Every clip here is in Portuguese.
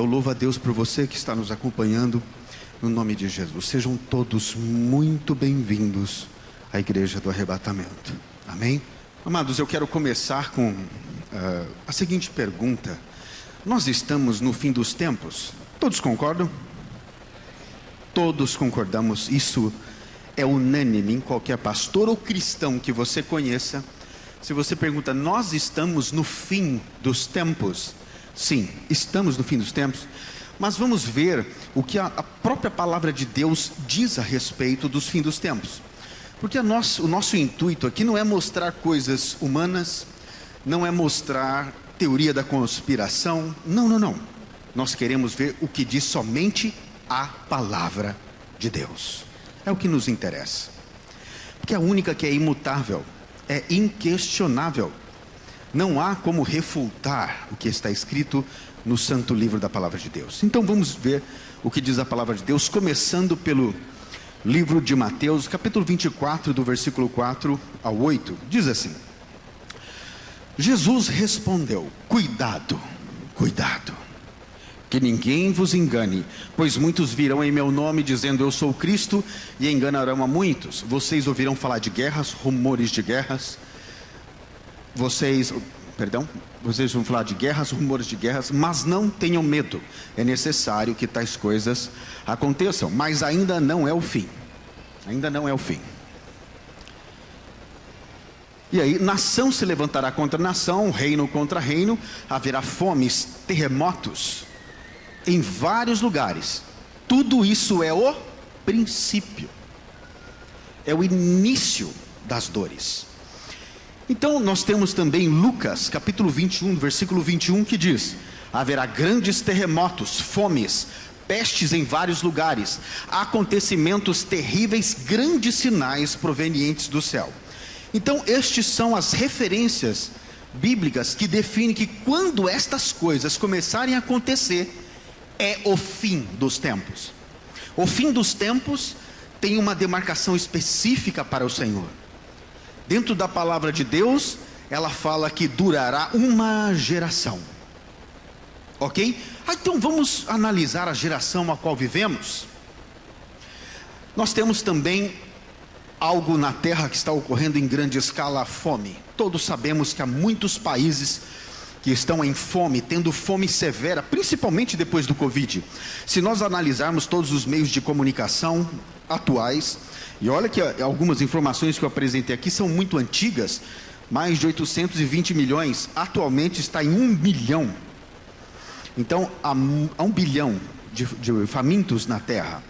Eu louvo a Deus por você que está nos acompanhando, no nome de Jesus. Sejam todos muito bem-vindos à Igreja do Arrebatamento. Amém? Amados, eu quero começar com a seguinte pergunta. Nós estamos no fim dos tempos? Todos concordam? Todos concordamos. Isso é unânime em qualquer pastor ou cristão que você conheça. Se você pergunta, nós estamos no fim dos tempos? Sim, estamos no fim dos tempos. Mas vamos ver o que a própria palavra de Deus diz a respeito dos fins dos tempos. Porque o nosso intuito aqui não é mostrar coisas humanas, não é mostrar teoria da conspiração. Não. Nós queremos ver o que diz somente a palavra de Deus. É o que nos interessa. Porque é a única que é imutável, é inquestionável. Não há como refutar o que está escrito no santo livro da palavra de Deus. Então vamos ver o que diz a palavra de Deus, começando pelo livro de Mateus, capítulo 24, do versículo 4 ao 8. Diz assim: Jesus respondeu: cuidado, que ninguém vos engane, pois muitos virão em meu nome dizendo eu sou Cristo, e enganarão a muitos. Vocês ouvirão falar de guerras, rumores de guerras. Vocês vão falar de guerras, rumores de guerras, mas não tenham medo. É necessário que tais coisas aconteçam, mas ainda não é o fim. E aí, nação se levantará contra nação, reino contra reino, haverá fomes, terremotos em vários lugares. Tudo isso é o princípio, é o início das dores. Então nós temos também Lucas capítulo 21, versículo 21, que diz: haverá grandes terremotos, fomes, pestes em vários lugares, acontecimentos terríveis, grandes sinais provenientes do céu. Então estes são as referências bíblicas que definem que quando estas coisas começarem a acontecer, é o fim dos tempos. O fim dos tempos tem uma demarcação específica para o Senhor. Dentro da palavra de Deus, ela fala que durará uma geração. Ok? Então vamos analisar a geração a qual vivemos. Nós temos também algo na terra que está ocorrendo em grande escala: a fome. Todos sabemos que há muitos países que estão em fome, tendo fome severa, principalmente depois do Covid. Se nós analisarmos todos os meios de comunicação atuais, e olha que algumas informações que eu apresentei aqui são muito antigas, mais de 820 milhões, atualmente está em 1 bilhão. Então há 1 bilhão de famintos na terra.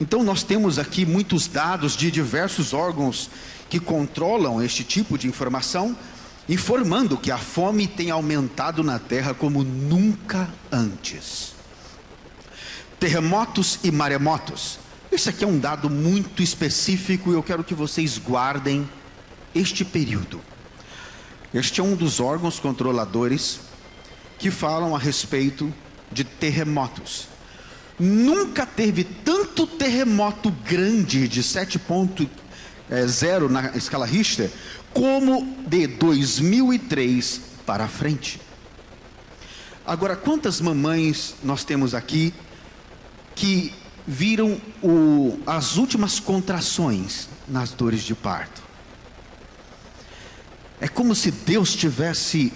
Então nós temos aqui muitos dados de diversos órgãos que controlam este tipo de informação, informando que a fome tem aumentado na terra como nunca antes. Terremotos e maremotos. Esse aqui é um dado muito específico e eu quero que vocês guardem este período. Este é um dos órgãos controladores que falam a respeito de terremotos. Nunca teve tanto terremoto grande de 7.0 na escala Richter como de 2003 para frente. Agora, quantas mamães nós temos aqui que viram as últimas contrações nas dores de parto? É como se Deus estivesse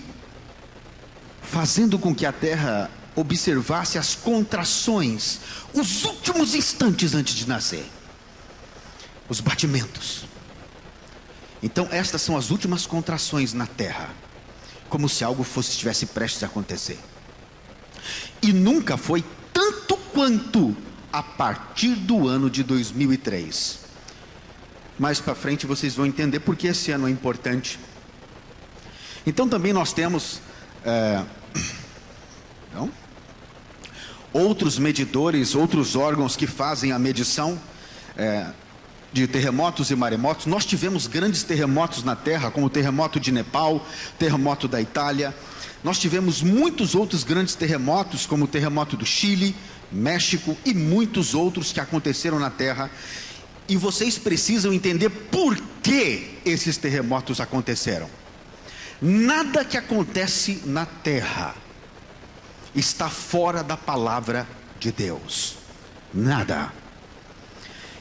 fazendo com que a terra observasse as contrações, os últimos instantes antes de nascer, os batimentos. Então estas são as últimas contrações na terra, como se algo estivesse prestes a acontecer. E nunca foi tanto quanto a partir do ano de 2003. Mais para frente vocês vão entender porque esse ano é importante. Então também nós temos outros medidores, outros órgãos que fazem a medição de terremotos e maremotos. Nós tivemos grandes terremotos na terra, como o terremoto de Nepal, terremoto da Itália. Nós tivemos muitos outros grandes terremotos, como o terremoto do Chile, México e muitos outros que aconteceram na terra. E vocês precisam entender por que esses terremotos aconteceram. Nada que acontece na terra está fora da palavra de Deus. Nada.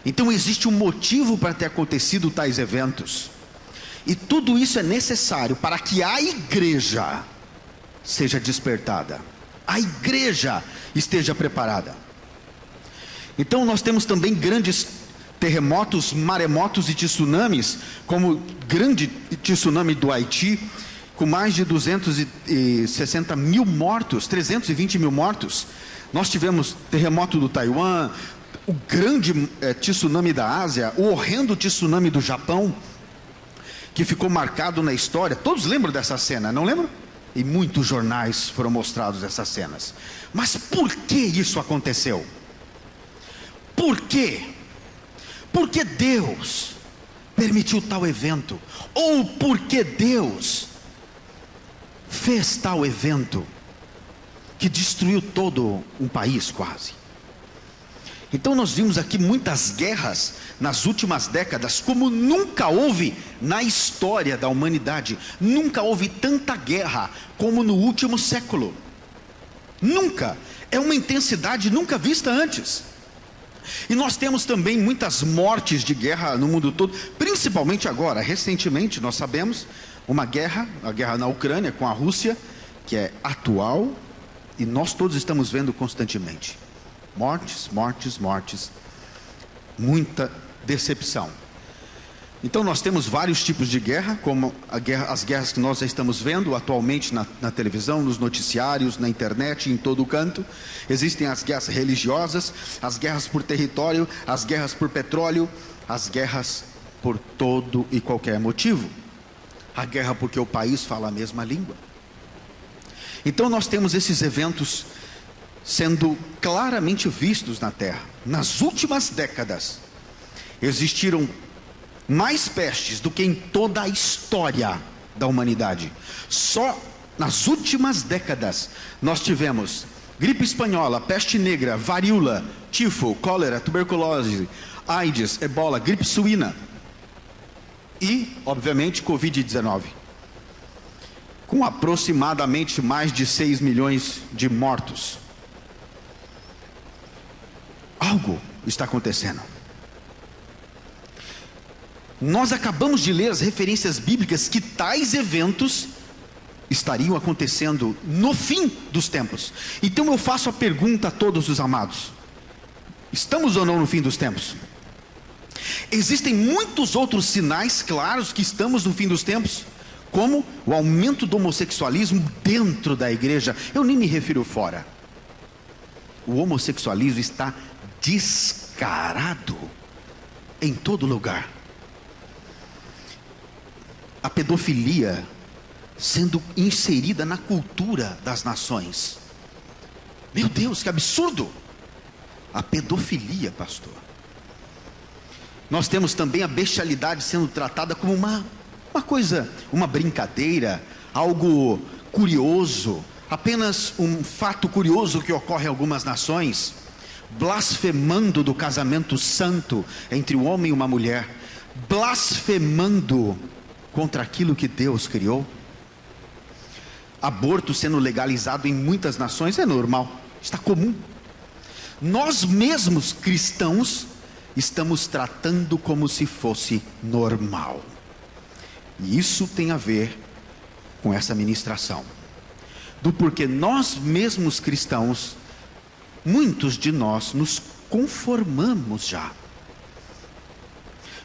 Então existe um motivo para ter acontecido tais eventos. E tudo isso é necessário para que a igreja seja despertada, a igreja esteja preparada. Então nós temos também grandes terremotos, maremotos e tsunamis, como o grande tsunami do Haiti, com mais de 260 mil mortos, 320 mil mortos. Nós tivemos terremoto do Taiwan, o grande tsunami da Ásia, o horrendo tsunami do Japão, que ficou marcado na história. Todos lembram dessa cena, não lembram? E muitos jornais foram mostrados essas cenas. Mas por que isso aconteceu? Por quê? Por que Deus permitiu tal evento? Ou por que Deus fez tal evento que destruiu todo um país quase? Então nós vimos aqui muitas guerras nas últimas décadas, como nunca houve na história da humanidade. Nunca houve tanta guerra como no último século. Nunca. É uma intensidade nunca vista antes. E nós temos também muitas mortes de guerra no mundo todo, principalmente agora. Recentemente nós sabemos uma guerra, a guerra na Ucrânia com a Rússia, que é atual, e nós todos estamos vendo constantemente. Mortes, mortes, mortes, muita decepção. Então nós temos vários tipos de guerra, como as guerras que nós já estamos vendo atualmente na televisão, nos noticiários, na internet, em todo canto. Existem as guerras religiosas, as guerras por território, as guerras por petróleo, as guerras por todo e qualquer motivo. A guerra porque o país fala a mesma língua. Então nós temos esses eventos sendo claramente vistos na Terra. Nas últimas décadas, existiram mais pestes do que em toda a história da humanidade. Só nas últimas décadas, nós tivemos gripe espanhola, peste negra, varíola, tifo, cólera, tuberculose, AIDS, ebola, gripe suína e, obviamente, Covid-19. Com aproximadamente mais de 6 milhões de mortos. Algo está acontecendo. Nós acabamos de ler as referências bíblicas que tais eventos estariam acontecendo no fim dos tempos. Então eu faço a pergunta a todos os amados: estamos ou não no fim dos tempos? Existem muitos outros sinais claros que estamos no fim dos tempos, como o aumento do homossexualismo dentro da igreja. Eu nem me refiro fora. O homossexualismo está descarado em todo lugar. A pedofilia sendo inserida na cultura das nações. Meu Deus, que absurdo! A pedofilia, pastor. Nós temos também a bestialidade sendo tratada como uma coisa, uma brincadeira, algo curioso, apenas um fato curioso que ocorre em algumas nações, blasfemando do casamento santo entre um homem e uma mulher, blasfemando contra aquilo que Deus criou. Aborto sendo legalizado em muitas nações é normal, está comum. Nós mesmos cristãos estamos tratando como se fosse normal. E isso tem a ver com essa ministração, do porquê nós mesmos cristãos, muitos de nós nos conformamos já.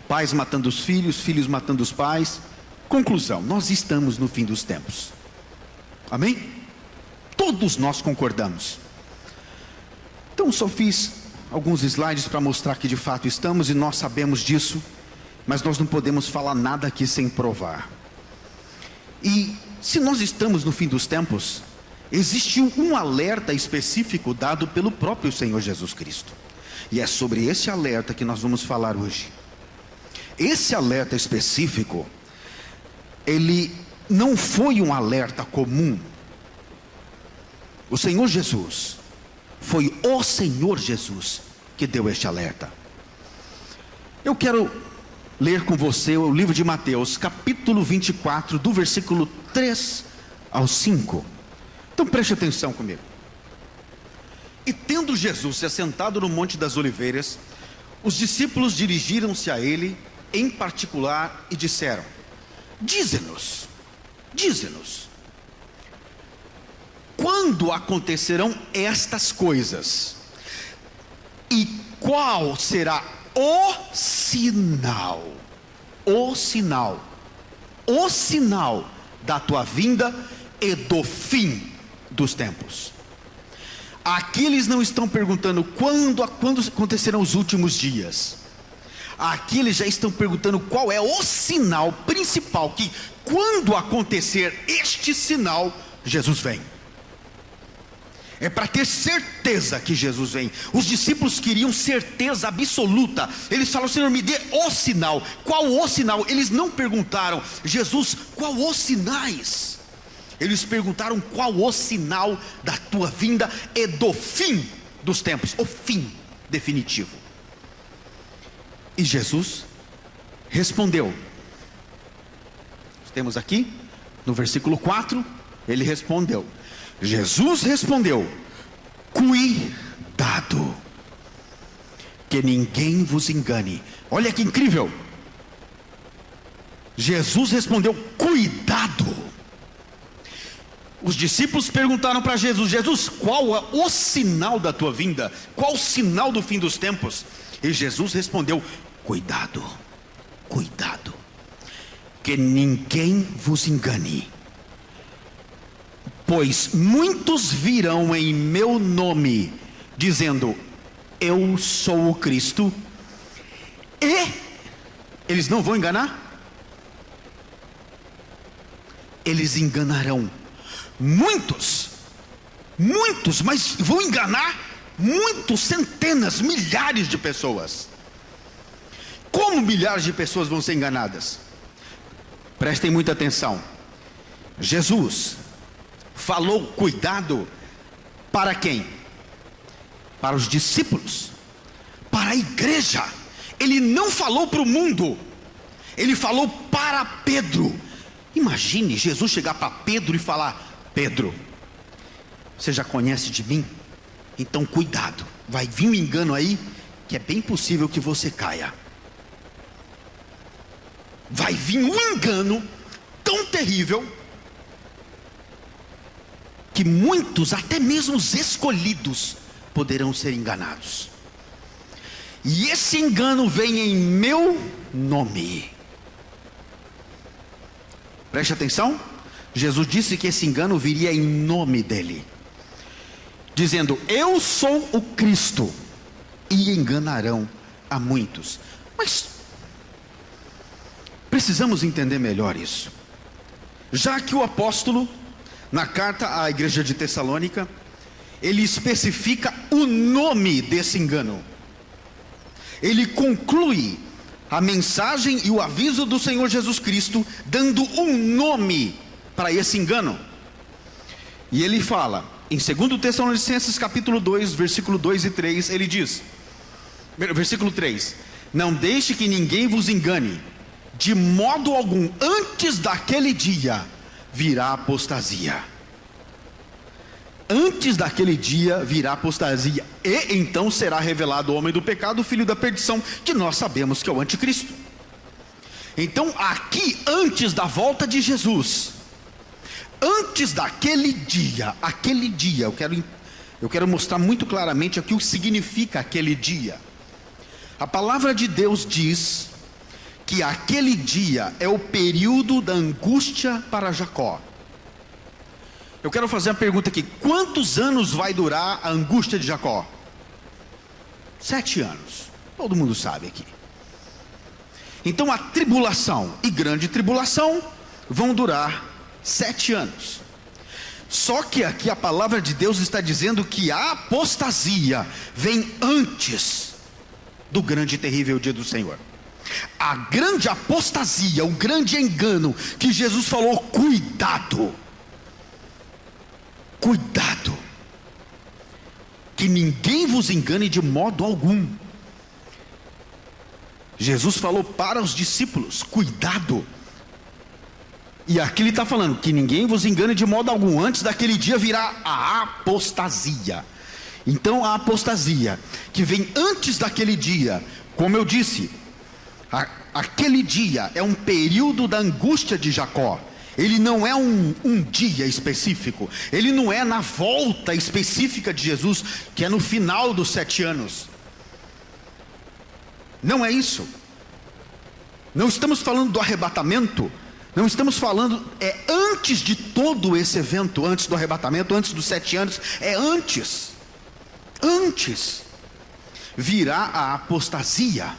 Pais matando os filhos, filhos matando os pais. Conclusão: nós estamos no fim dos tempos. Amém? Todos nós concordamos. Então só fiz alguns slides para mostrar que de fato estamos, e nós sabemos disso, mas nós não podemos falar nada aqui sem provar. E se nós estamos no fim dos tempos, existe um alerta específico dado pelo próprio Senhor Jesus Cristo, e é sobre esse alerta que nós vamos falar hoje. Esse alerta específico, ele não foi um alerta comum. O Senhor Jesus, foi o Senhor Jesus que deu este alerta. Eu quero ler com você o livro de Mateus, capítulo 24, do versículo 3 ao 5. Então preste atenção comigo. E tendo Jesus se assentado no Monte das Oliveiras, os discípulos dirigiram-se a ele em particular e disseram: Dize-nos, quando acontecerão estas coisas? E qual será o sinal? O sinal da tua vinda e do fim dos tempos. Aqui eles não estão perguntando quando acontecerão os últimos dias. Aqui eles já estão perguntando qual é o sinal principal, que quando acontecer este sinal, Jesus vem. É para ter certeza que Jesus vem. Os discípulos queriam certeza absoluta. Eles falam: Senhor, me dê o sinal. Qual o sinal? Eles não perguntaram: Jesus, qual os sinais? Eles perguntaram: qual o sinal da tua vinda e do fim dos tempos? O fim definitivo. E Jesus respondeu. Temos aqui no versículo 4, ele respondeu. Jesus respondeu: cuidado, que ninguém vos engane. Olha que incrível. Jesus respondeu: cuidado. Os discípulos perguntaram para Jesus: Jesus, qual é o sinal da tua vinda? Qual o sinal do fim dos tempos? E Jesus respondeu: cuidado, que ninguém vos engane. Pois muitos virão em meu nome, dizendo: eu sou o Cristo, e eles não vão enganar? Eles enganarão muitos, mas vão enganar muitos, centenas, milhares de pessoas. Como milhares de pessoas vão ser enganadas? Prestem muita atenção. Jesus falou cuidado para quem? Para os discípulos, para a igreja. Ele não falou para o mundo, ele falou para Pedro. Imagine Jesus chegar para Pedro e falar: Pedro, você já conhece de mim? Então cuidado, vai vir um engano aí, que é bem possível que você caia. Vai vir um engano tão terrível, que muitos, até mesmo os escolhidos, poderão ser enganados. E esse engano vem em meu nome. Preste atenção. Jesus disse que esse engano viria em nome dele, dizendo: eu sou o Cristo, e enganarão a muitos. Mas precisamos entender melhor isso, já que o apóstolo, na carta à igreja de Tessalônica, ele especifica o nome desse engano. Ele conclui a mensagem e o aviso do Senhor Jesus Cristo, dando um nome para esse engano. E ele fala, em 2 Tessalonicenses capítulo 2, versículo 2 e 3, ele diz, versículo 3: não deixe que ninguém vos engane, de modo algum, antes daquele dia virá apostasia. Antes daquele dia virá apostasia, e então será revelado o homem do pecado, o filho da perdição, que nós sabemos que é o anticristo. Então aqui, antes da volta de Jesus, antes daquele dia, eu quero mostrar muito claramente aqui o que significa aquele dia. A palavra de Deus diz que aquele dia é o período da angústia para Jacó. Eu quero fazer uma pergunta aqui: quantos anos vai durar a angústia de Jacó? 7 anos, todo mundo sabe aqui. Então a tribulação e grande tribulação vão durar 7 anos. Só que aqui a palavra de Deus está dizendo que a apostasia vem antes do grande e terrível dia do Senhor. A grande apostasia, o grande engano que Jesus falou: cuidado, que ninguém vos engane de modo algum. Jesus falou para os discípulos: cuidado. E aqui ele está falando que ninguém vos engane de modo algum. Antes daquele dia virá a apostasia. Então a apostasia que vem antes daquele dia, como eu disse, aquele dia é um período da angústia de Jacó. Ele não é um dia específico, ele não é na volta específica de Jesus, que é no final dos 7 anos. Não é isso. Não estamos falando do arrebatamento, não estamos falando, é antes de todo esse evento, antes do arrebatamento, antes dos 7 anos, é antes virá a apostasia,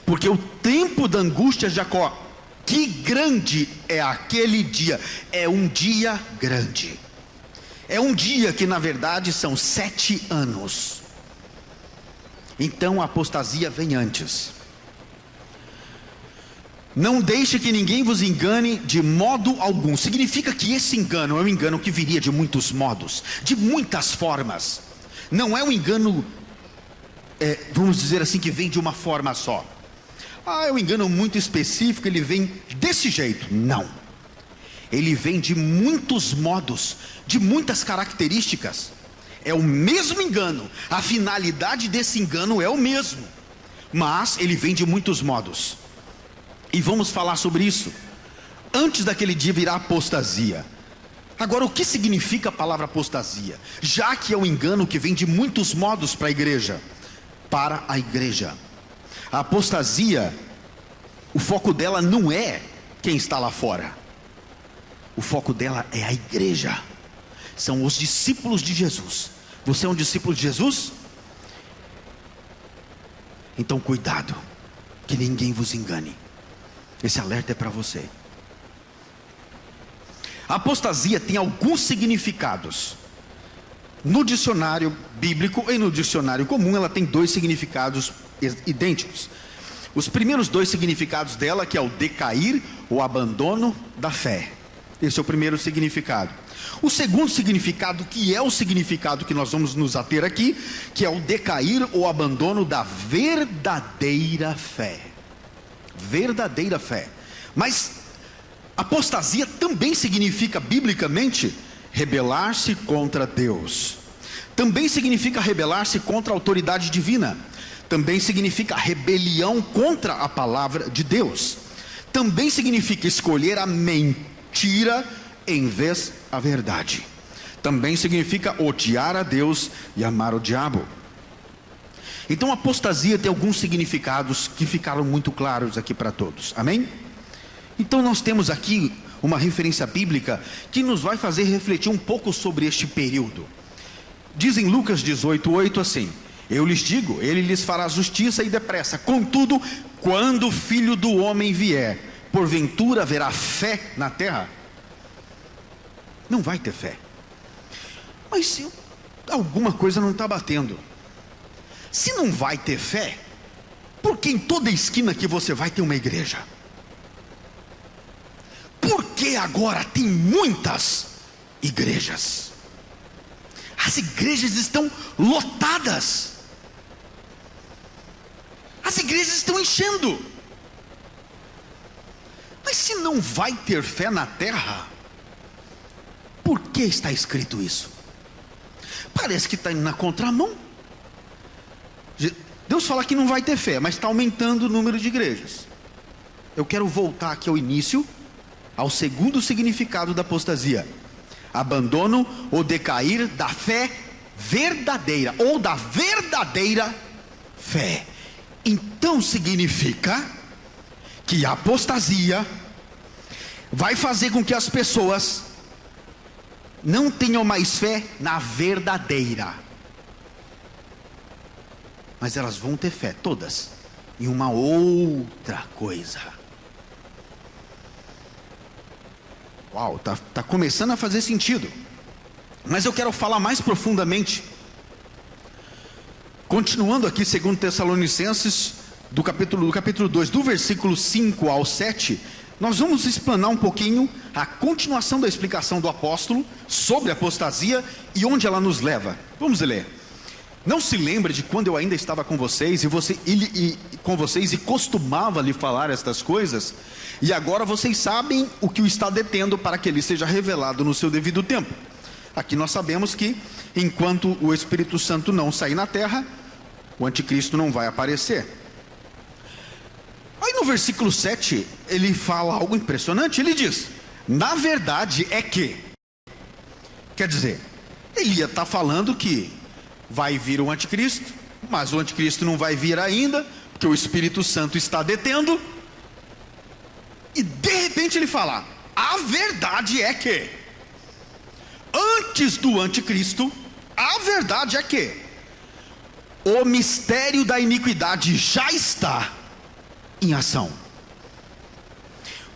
porque o tempo da angústia de Jacó, que grande é aquele dia, é um dia grande, é um dia que na verdade são 7 anos, então a apostasia vem antes. Não deixe que ninguém vos engane de modo algum. Significa que esse engano é um engano que viria de muitos modos, de muitas formas. Não é um engano, vamos dizer assim, que vem de uma forma só. É um engano muito específico, ele vem desse jeito. Não. Ele vem de muitos modos, de muitas características. É o mesmo engano. A finalidade desse engano é o mesmo, mas ele vem de muitos modos. E vamos falar sobre isso. Antes daquele dia virá apostasia. Agora, o que significa a palavra apostasia? Já que é um engano que vem de muitos modos para a igreja. A apostasia, o foco dela não é quem está lá fora. O foco dela é a igreja. São os discípulos de Jesus. Você é um discípulo de Jesus? Então cuidado, que ninguém vos engane. Esse alerta é para você. A apostasia tem alguns significados. No dicionário bíblico e no dicionário comum, ela tem 2 significados idênticos. Os primeiros 2 significados dela, que é o decair, o abandono da fé. Esse é o primeiro significado. O segundo significado, que é o significado que nós vamos nos ater aqui, que é o decair ou abandono da verdadeira fé. Verdadeira fé. Mas apostasia também significa biblicamente rebelar-se contra Deus. Também significa rebelar-se contra a autoridade divina. Também significa rebelião contra a palavra de Deus. Também significa escolher a mentira em vez da verdade. Também significa odiar a Deus e amar o diabo. Então a apostasia tem alguns significados que ficaram muito claros aqui para todos, amém? Então nós temos aqui uma referência bíblica que nos vai fazer refletir um pouco sobre este período. Diz em Lucas 18:8 assim: eu lhes digo, ele lhes fará justiça e depressa. Contudo, quando o Filho do Homem vier, porventura haverá fé na terra? Não vai ter fé. Mas se alguma coisa não está batendo, se não vai ter fé, porque em toda esquina que você vai ter uma igreja? Porque agora tem muitas igrejas. As igrejas estão lotadas. As igrejas estão enchendo. Mas se não vai ter fé na terra, por que está escrito isso? Parece que está indo na contramão. Deus fala que não vai ter fé, mas está aumentando o número de igrejas. Eu quero voltar aqui ao início, ao segundo significado da apostasia: abandono ou decair da fé verdadeira, ou da verdadeira fé. Então significa que a apostasia vai fazer com que as pessoas não tenham mais fé na verdadeira, mas elas vão ter fé, todas, em uma outra coisa. Uau, tá começando a fazer sentido. Mas eu quero falar mais profundamente. Continuando aqui, segundo Tessalonicenses, do capítulo 2, do versículo 5 ao 7, nós vamos explanar um pouquinho a continuação da explicação do apóstolo sobre a apostasia e onde ela nos leva. Vamos ler. Não se lembre de quando eu ainda estava com vocês e costumava lhe falar estas coisas, e agora vocês sabem o que o está detendo, para que ele seja revelado no seu devido tempo. Aqui nós sabemos que enquanto o Espírito Santo não sair na terra, o anticristo não vai aparecer. Aí no versículo 7, ele fala algo impressionante. Ele diz: na verdade é que, quer dizer, ele ia estar falando que vai vir o anticristo, mas o anticristo não vai vir ainda, porque o Espírito Santo está detendo. E de repente ele fala: a verdade é que, antes do anticristo, a verdade é que o mistério da iniquidade já está em ação.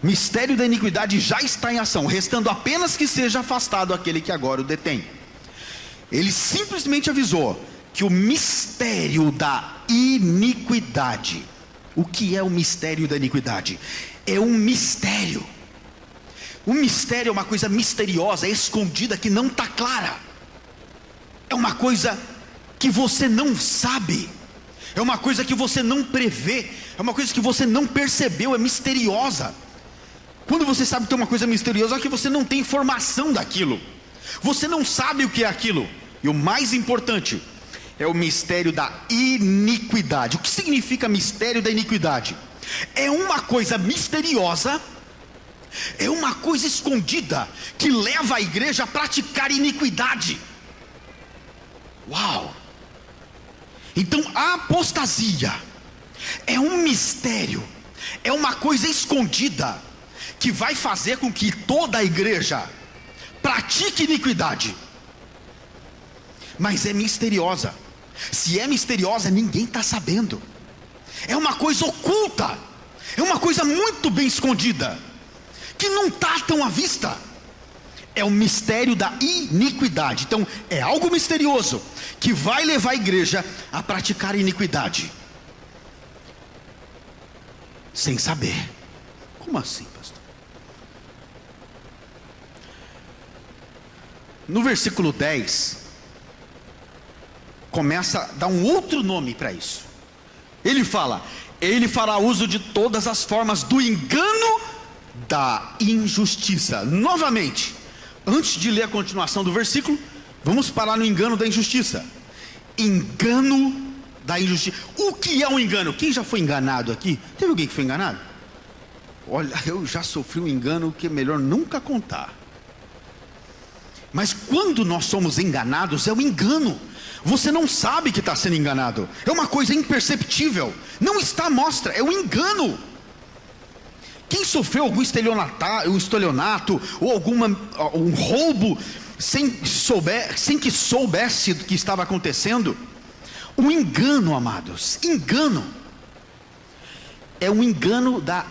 O mistério da iniquidade já está em ação, restando apenas que seja afastado aquele que agora o detém. Ele simplesmente avisou que o mistério da iniquidade. O que é o mistério da iniquidade? É um mistério. O mistério é uma coisa misteriosa, escondida, que não está clara. É uma coisa que você não sabe. É uma coisa que você não prevê. É uma coisa que você não percebeu. É misteriosa. Quando você sabe que tem uma coisa misteriosa, é que você não tem informação daquilo. Você não sabe o que é aquilo. E o mais importante é o mistério da iniquidade. O que significa mistério da iniquidade? É uma coisa misteriosa, é uma coisa escondida, que leva a igreja a praticar iniquidade. Uau! Então a apostasia é um mistério, é uma coisa escondida, que vai fazer com que toda a igreja pratique iniquidade. Mas é misteriosa. Se é misteriosa, ninguém está sabendo. É uma coisa oculta, é uma coisa muito bem escondida, que não está tão à vista. É o mistério da iniquidade. Então é algo misterioso, que vai levar a igreja a praticar iniquidade, sem saber. Como assim, pastor? No versículo 10, começa a dar um outro nome para isso. Ele fala: ele fará uso de todas as formas do engano da injustiça. Novamente, antes de ler a continuação do versículo, vamos parar no engano da injustiça. Engano da injustiça. O que é um engano? Quem já foi enganado aqui? Teve alguém que foi enganado? Olha, eu já sofri um engano que é melhor nunca contar. Mas quando nós somos enganados, é um engano. Você não sabe que está sendo enganado. É uma coisa imperceptível. Não está à mostra, é um engano. Quem sofreu algum estelionato ou um roubo sem que soubesse do que estava acontecendo? Um engano, amados. Engano é um engano da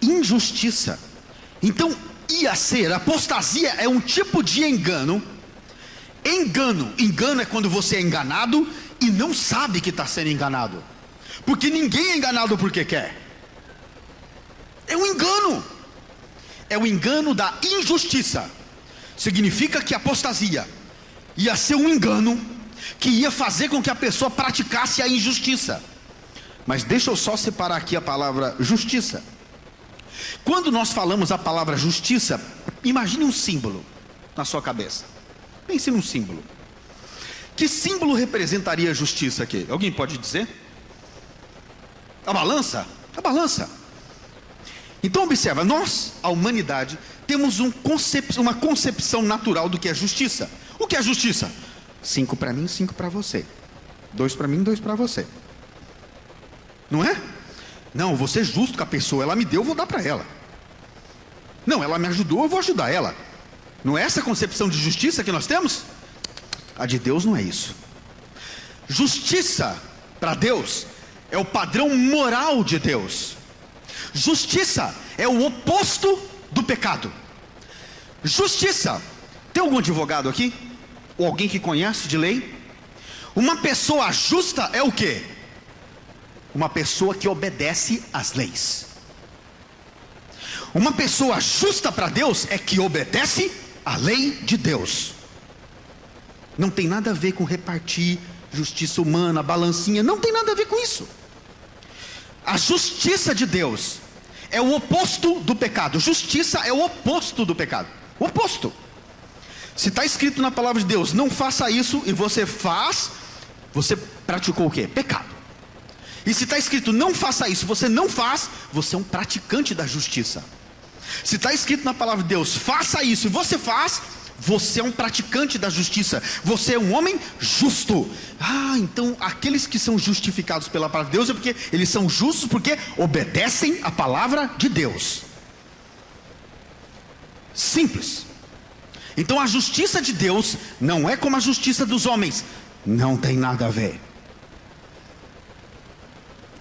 injustiça. Então apostasia é um tipo de engano. Engano é quando você é enganado e não sabe que está sendo enganado, porque ninguém é enganado porque quer. É um engano. É o engano da injustiça. Significa que a apostasia ia ser um engano que ia fazer com que a pessoa praticasse a injustiça. Mas deixa eu só separar aqui a palavra justiça. Quando nós falamos a palavra justiça, imagine um símbolo na sua cabeça. Pense num símbolo. Que símbolo representaria a justiça aqui? Alguém pode dizer? A balança? A balança. Então observa, nós, a humanidade, temos uma concepção natural do que é justiça. O que é justiça? 5 para mim, 5 para você. 2 para mim, 2 para você. Não é? Não, eu vou ser justo com a pessoa. Ela me deu, eu vou dar para ela. Não, ela me ajudou, eu vou ajudar ela. Não é essa a concepção de justiça que nós temos? A de Deus não é isso. Justiça para Deus é o padrão moral de Deus. Justiça é o oposto do pecado. Justiça. Tem algum advogado aqui? Ou alguém que conhece de lei? Uma pessoa justa é o quê? Uma pessoa que obedece às leis. Uma pessoa justa para Deus é que obedece à lei de Deus. Não tem nada a ver com repartir justiça humana, balancinha. Não tem nada a ver com isso. A justiça de Deus é o oposto do pecado. Justiça é o oposto do pecado. O oposto. Se está escrito na palavra de Deus, não faça isso, e você faz, você praticou o quê? Pecado. E se está escrito não faça isso, você não faz, você é um praticante da justiça. Se está escrito na palavra de Deus, faça isso, e você faz, você é um praticante da justiça. Você é um homem justo. Então aqueles que são justificados pela palavra de Deus é porque eles são justos, porque obedecem a palavra de Deus. Simples. Então a justiça de Deus não é como a justiça dos homens. Não tem nada a ver.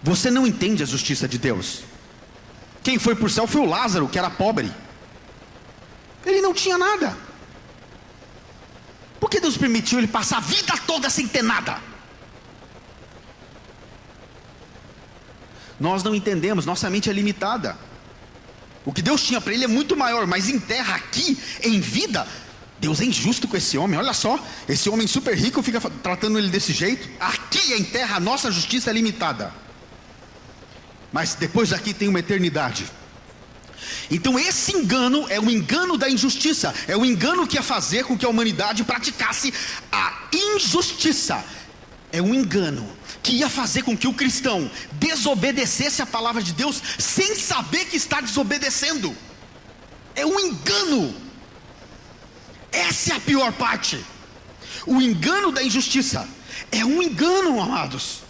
Você não entende a justiça de Deus. Quem foi para o céu foi o Lázaro, que era pobre. Ele não tinha nada. Por que Deus permitiu ele passar a vida toda sem ter nada? Nós não entendemos, nossa mente é limitada. O que Deus tinha para ele é muito maior, mas em terra, aqui, em vida, Deus é injusto com esse homem. Olha só, esse homem super rico fica tratando ele desse jeito. Aqui em terra, a nossa justiça é limitada, mas depois daqui tem uma eternidade. Então esse engano é o engano da injustiça. É o engano que ia fazer com que a humanidade praticasse a injustiça. É um engano que ia fazer com que o cristão desobedecesse a palavra de Deus sem saber que está desobedecendo. É um engano. Essa é a pior parte. O engano da injustiça é um engano, amados.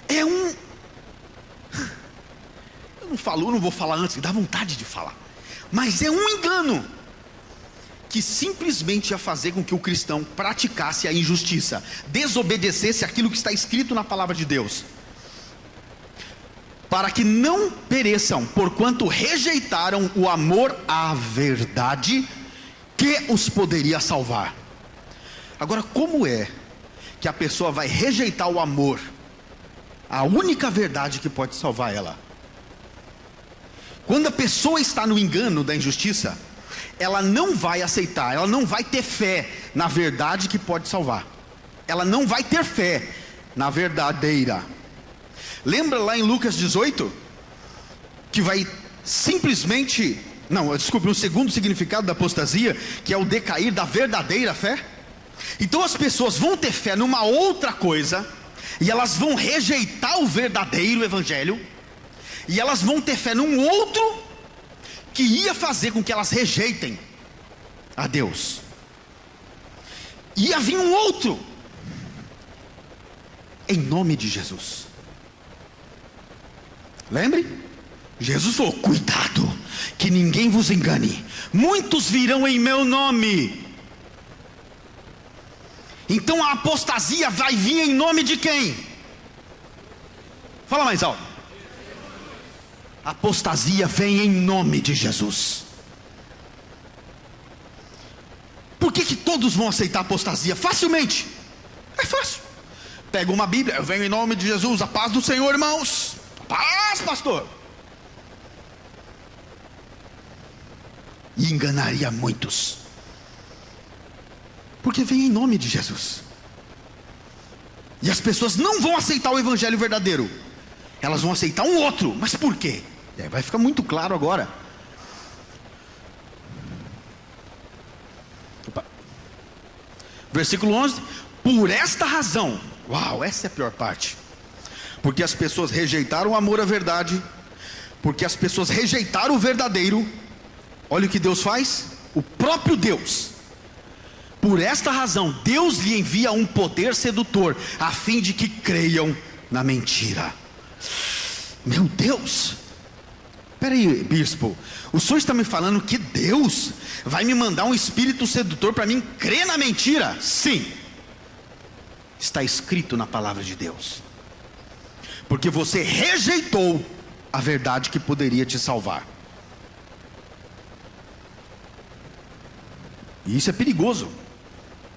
Eu não vou falar antes, dá vontade de falar. Mas é um engano que simplesmente ia fazer com que o cristão praticasse a injustiça, desobedecesse aquilo que está escrito na palavra de Deus, para que não pereçam, porquanto rejeitaram o amor à verdade que os poderia salvar. Agora, como é que a pessoa vai rejeitar o amor, a única verdade que pode salvar ela? Quando a pessoa está no engano da injustiça, ela não vai aceitar, ela não vai ter fé na verdade que pode salvar. Ela não vai ter fé na verdadeira. Lembra lá em Lucas 18? Que vai simplesmente... um segundo significado da apostasia, que é o decair da verdadeira fé. Então as pessoas vão ter fé numa outra coisa, e elas vão rejeitar o verdadeiro evangelho, e elas vão ter fé num outro que ia fazer com que elas rejeitem a Deus. Ia vir um outro em nome de Jesus. Lembre? Jesus falou: cuidado, que ninguém vos engane. Muitos virão em meu nome. Então a apostasia vai vir em nome de quem? Fala mais alto. A apostasia vem em nome de Jesus. Por que todos vão aceitar a apostasia? Facilmente. É fácil. Pega uma Bíblia: eu venho em nome de Jesus, a paz do Senhor, irmãos. Paz, pastor. E enganaria muitos, porque vem em nome de Jesus. E as pessoas não vão aceitar o evangelho verdadeiro, elas vão aceitar um outro. Mas por quê? Vai ficar muito claro agora. Versículo 11: por esta razão, essa é a pior parte, porque as pessoas rejeitaram o amor à verdade, porque as pessoas rejeitaram o verdadeiro. Olha o que Deus faz, o próprio Deus. Por esta razão, Deus lhe envia um poder sedutor, a fim de que creiam na mentira. Meu Deus! Peraí, bispo, o senhor está me falando que Deus vai me mandar um espírito sedutor para mim crer na mentira? Sim, está escrito na palavra de Deus, porque você rejeitou a verdade que poderia te salvar. E isso é perigoso,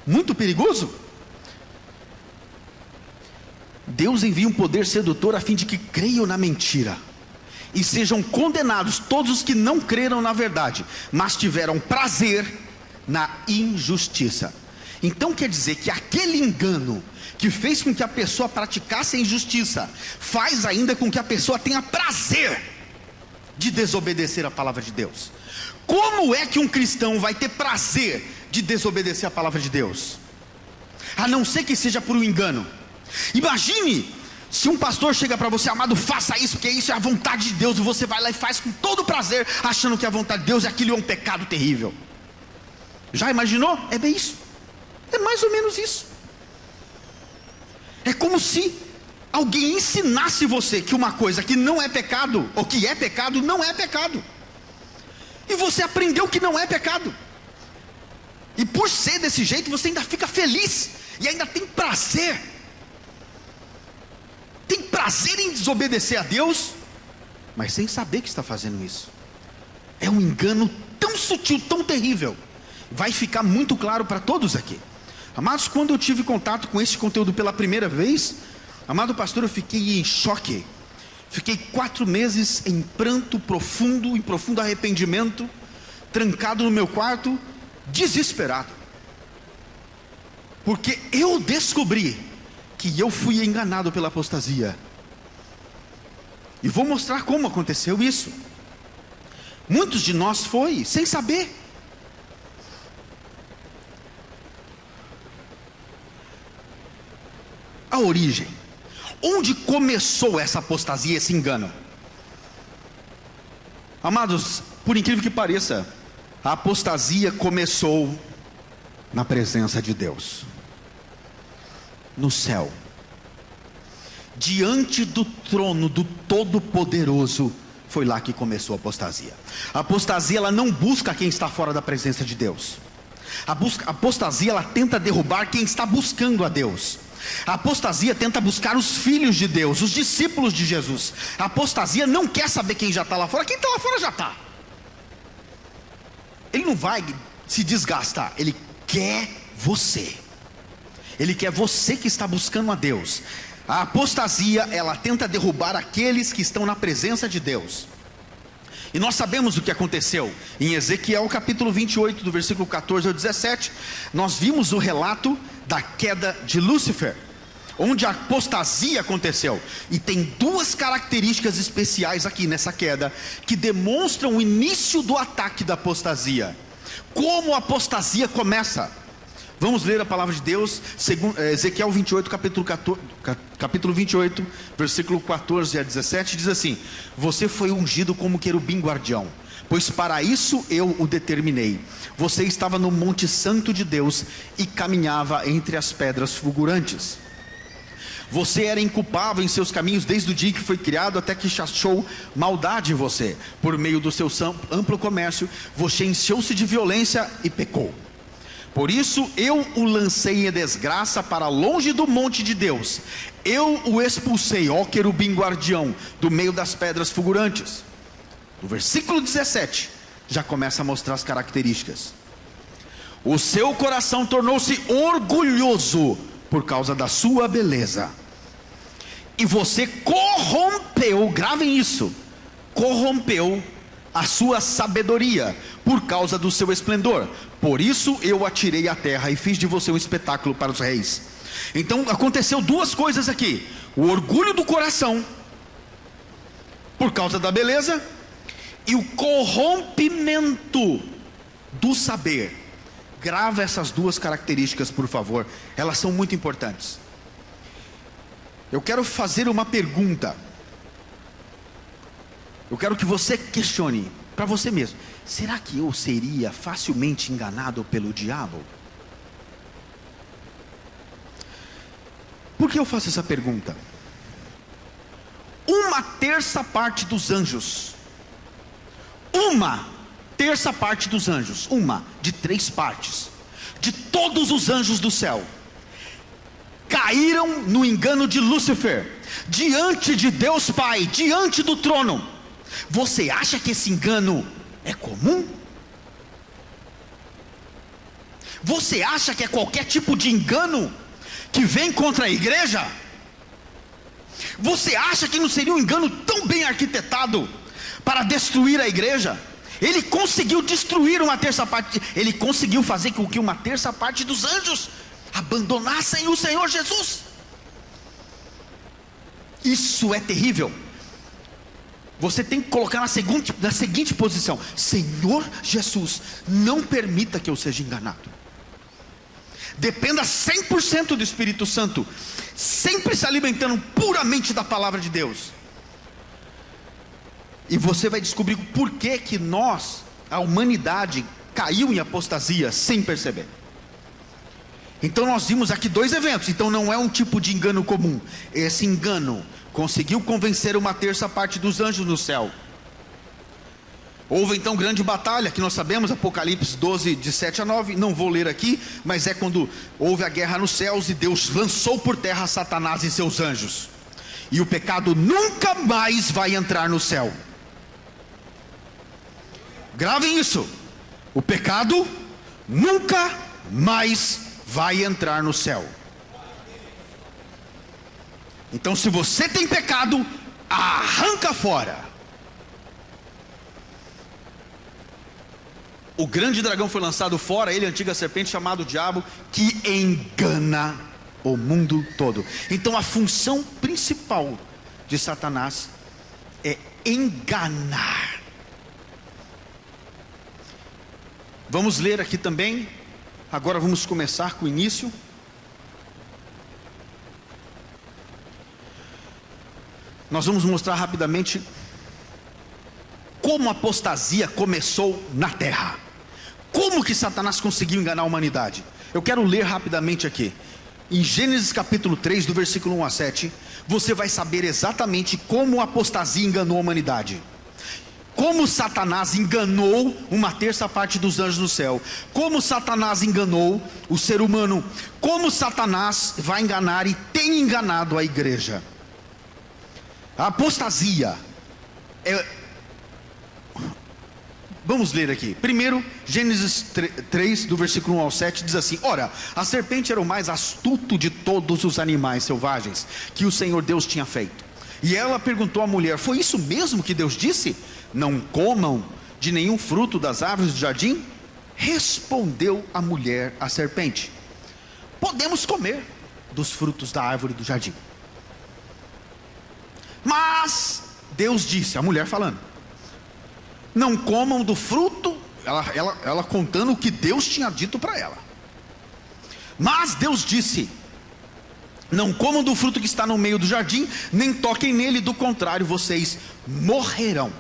muito perigoso. Deus envia um poder sedutor a fim de que creiam na mentira e sejam condenados todos os que não creram na verdade, mas tiveram prazer na injustiça. Então quer dizer que aquele engano que fez com que a pessoa praticasse a injustiça, faz ainda com que a pessoa tenha prazer de desobedecer a palavra de Deus. Como é que um cristão vai ter prazer de desobedecer a palavra de Deus, a não ser que seja por um engano. Imagine se um pastor chega para você: amado, faça isso, porque isso é a vontade de Deus, e você vai lá e faz com todo prazer, achando que a vontade de Deus é aquilo, é um pecado terrível. Já imaginou? É bem isso, é mais ou menos isso. É como se alguém ensinasse você que uma coisa que não é pecado, ou que é pecado, não é pecado, e você aprendeu que não é pecado, e por ser desse jeito você ainda fica feliz, e ainda tem prazer em desobedecer a Deus, mas sem saber que está fazendo isso. É um engano tão sutil, tão terrível. Vai ficar muito claro para todos aqui. Amados, quando eu tive contato com esse conteúdo pela primeira vez, amado pastor, eu fiquei em choque. Fiquei 4 meses em pranto profundo, em profundo arrependimento, trancado no meu quarto, desesperado, porque eu descobri que eu fui enganado pela apostasia. E vou mostrar como aconteceu isso. Muitos de nós foi sem saber. A origem, onde começou essa apostasia, esse engano? Amados, por incrível que pareça, a apostasia começou na presença de Deus, no céu, diante do trono do Todo-Poderoso. Foi lá que começou a apostasia. A apostasia, ela não busca quem está fora da presença de Deus. A apostasia, ela tenta derrubar quem está buscando a Deus. A apostasia tenta buscar os filhos de Deus, os discípulos de Jesus. A apostasia não quer saber quem já está lá fora. Quem está lá fora já está. Ele não vai se desgastar. Ele quer você. Ele quer você que está buscando a Deus. A apostasia, ela tenta derrubar aqueles que estão na presença de Deus. E nós sabemos o que aconteceu. Em Ezequiel capítulo 28, do versículo 14 ao 17, nós vimos o relato da queda de Lúcifer, onde a apostasia aconteceu. E tem 2 características especiais aqui nessa queda, que demonstram o início do ataque da apostasia. Como a apostasia começa? Vamos ler a palavra de Deus, Ezequiel 28, capítulo 28, versículo 14 a 17, diz assim: você foi ungido como querubim guardião, pois para isso eu o determinei. Você estava no monte santo de Deus e caminhava entre as pedras fulgurantes. Você era inculpável em seus caminhos desde o dia que foi criado até que achou maldade em você. Por meio do seu amplo comércio, você encheu-se de violência e pecou. Por isso eu o lancei em desgraça para longe do monte de Deus. Eu o expulsei, ó querubim guardião, do meio das pedras fulgurantes. No versículo 17, já começa a mostrar as características. O seu coração tornou-se orgulhoso por causa da sua beleza, e você corrompeu, gravem isso, corrompeu a sua sabedoria por causa do seu esplendor. Por isso eu a tirei à terra e fiz de você um espetáculo para os reis. Então aconteceu 2 coisas aqui: o orgulho do coração por causa da beleza, e o corrompimento do saber. Grava essas 2 características, por favor, elas são muito importantes. Eu quero fazer uma pergunta. Eu quero que você questione para você mesmo: será que eu seria facilmente enganado pelo diabo? Por que eu faço essa pergunta? 1/3 parte dos anjos, 1/3 parte dos anjos, uma de 3 partes, de todos os anjos do céu, caíram no engano de Lúcifer, diante de Deus Pai, diante do trono. Você acha que esse engano é comum? Você acha que é qualquer tipo de engano que vem contra a igreja? Você acha que não seria um engano tão bem arquitetado para destruir a igreja? Ele conseguiu destruir 1/3 parte. Ele conseguiu fazer com que 1/3 parte dos anjos abandonassem o Senhor Jesus. Isso é terrível. Você tem que colocar na seguinte posição: Senhor Jesus, não permita que eu seja enganado. Dependa 100% do Espírito Santo, sempre se alimentando puramente da palavra de Deus. E você vai descobrir por que nós, a humanidade, caiu em apostasia sem perceber. Então nós vimos aqui dois eventos. Então não é um tipo de engano comum. Esse engano conseguiu convencer uma terça parte dos anjos no céu. Houve então grande batalha, que nós sabemos, Apocalipse 12, de 7 a 9, não vou ler aqui, mas é quando houve a guerra nos céus e Deus lançou por terra Satanás e seus anjos. E o pecado nunca mais vai entrar no céu. Gravem isso: o pecado nunca mais vai entrar no céu. Então, se você tem pecado, arranca fora. O grande dragão foi lançado fora, ele, a antiga serpente, chamado diabo, que engana o mundo todo. Então a função principal de Satanás é enganar. Vamos ler aqui também. Agora vamos começar com o início. Nós vamos mostrar rapidamente como a apostasia começou na terra. Como que Satanás conseguiu enganar a humanidade? Eu quero ler rapidamente aqui. Em Gênesis capítulo 3, do versículo 1 a 7, você vai saber exatamente como a apostasia enganou a humanidade. Como Satanás enganou uma terça parte dos anjos no céu. Como Satanás enganou o ser humano. Como Satanás vai enganar e tem enganado a igreja. A apostasia Vamos ler aqui. Primeiro, Gênesis 3, do versículo 1 ao 7, diz assim: ora, a serpente era o mais astuto de todos os animais selvagens que o Senhor Deus tinha feito. E ela perguntou à mulher: foi isso mesmo que Deus disse? Não comam de nenhum fruto das árvores do jardim? Respondeu a mulher à serpente: podemos comer dos frutos da árvore do jardim. Mas Deus disse, a mulher falando, não comam do fruto. Ela contando o que Deus tinha dito para ela. Mas Deus disse: não comam do fruto que está no meio do jardim, nem toquem nele, do contrário vocês morrerão.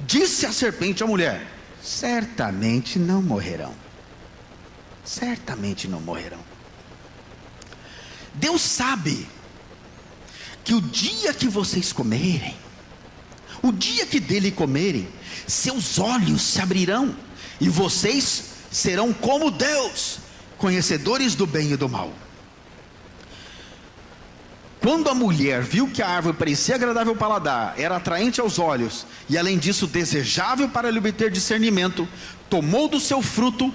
Disse a serpente à mulher: certamente não morrerão. Certamente não morrerão. Deus sabe que o dia que vocês comerem, o dia que dele comerem, seus olhos se abrirão e vocês serão como Deus, conhecedores do bem e do mal. Quando a mulher viu que a árvore parecia agradável ao paladar, era atraente aos olhos e além disso desejável para lhe obter discernimento, tomou do seu fruto,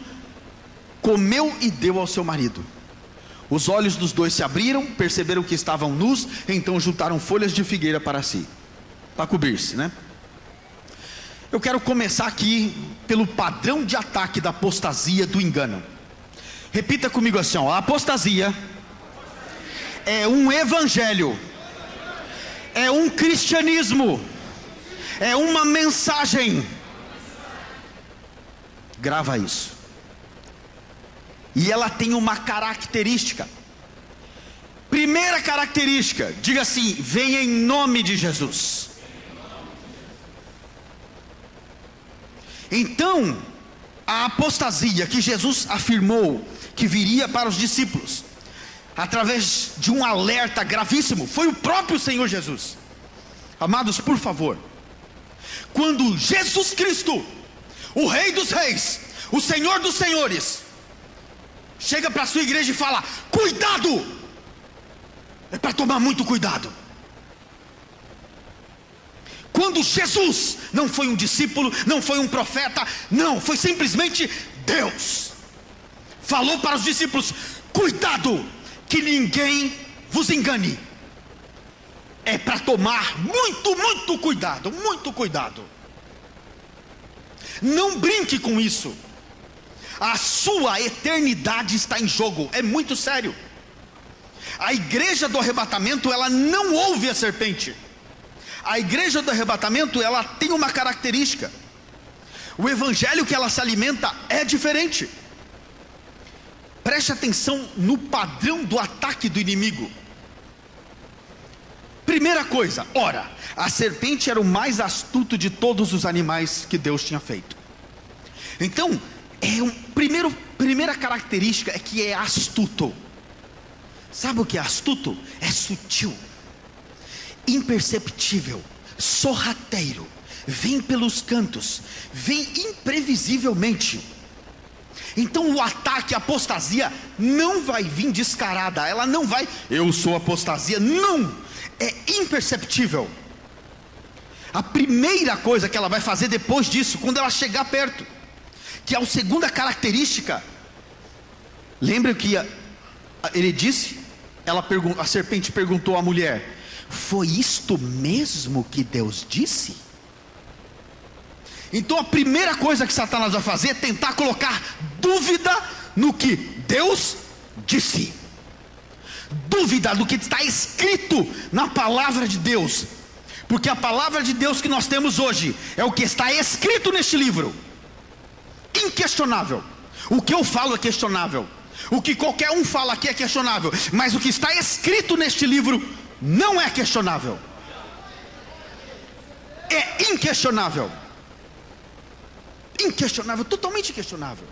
comeu e deu ao seu marido. Os olhos dos dois se abriram, perceberam que estavam nus, então juntaram folhas de figueira para si, para cobrir-se, né? Eu quero começar aqui pelo padrão de ataque da apostasia, do engano. Repita comigo assim, ó: a apostasia é um evangelho, é um cristianismo, é uma mensagem. Grava isso. E ela tem uma característica. Primeira característica, diga assim: venha em nome de Jesus. Então, a apostasia que Jesus afirmou que viria para os discípulos, através de um alerta gravíssimo, foi o próprio Senhor Jesus. Amados, por favor, quando Jesus Cristo, o Rei dos Reis, o Senhor dos Senhores, chega para a sua igreja e fala: cuidado, é para tomar muito cuidado. Quando Jesus não foi um discípulo, não foi um profeta, não, foi simplesmente Deus, falou para os discípulos: cuidado, que ninguém vos engane. É para tomar muito cuidado, muito cuidado. Não brinque com isso. A sua eternidade está em jogo, é muito sério. A igreja do arrebatamento, ela não ouve a serpente. A igreja do arrebatamento, ela tem uma característica: o evangelho que ela se alimenta é diferente. preste atenção no padrão do ataque do inimigo. Primeira coisa, ora, a serpente era o mais astuto de todos os animais que Deus tinha feito. Então, primeira característica é que é astuto. Sabe o que é astuto? É sutil, imperceptível, sorrateiro, vem pelos cantos, vem imprevisivelmente. Então o ataque, a apostasia não vai vir descarada, ela não vai, eu sou apostasia, não, é imperceptível. A primeira coisa que ela vai fazer depois disso, quando ela chegar perto, que é a segunda característica, lembra que ele disse, a serpente perguntou à mulher: foi isto mesmo que Deus disse? Então a primeira coisa que Satanás vai fazer é tentar colocar dúvida no que Deus disse, dúvida do que está escrito na palavra de Deus, porque a palavra de Deus que nós temos hoje é o que está escrito neste livro, inquestionável. O que eu falo é questionável, o que qualquer um fala aqui é questionável, mas o que está escrito neste livro não é questionável, é inquestionável. Inquestionável, totalmente inquestionável.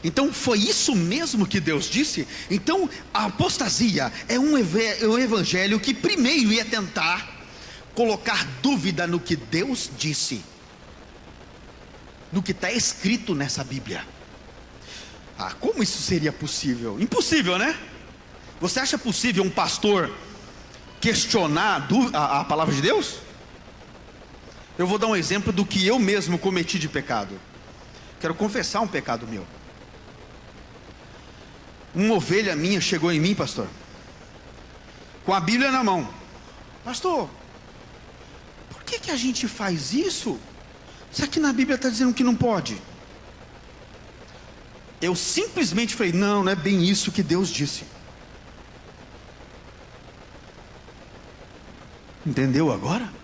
Então foi isso mesmo que Deus disse. Então a apostasia é um evangelho que primeiro ia tentar colocar dúvida no que Deus disse, no que está escrito nessa Bíblia. Como isso seria possível? Impossível, né? Você acha possível um pastor questionar a palavra de Deus? Eu vou dar um exemplo do que eu mesmo cometi de pecado. Quero confessar um pecado meu. Uma ovelha minha chegou em mim, pastor, com a Bíblia na mão: pastor, por que a gente faz isso? Isso aqui na Bíblia está dizendo que não pode. Eu simplesmente falei: não é bem isso que Deus disse. Entendeu agora?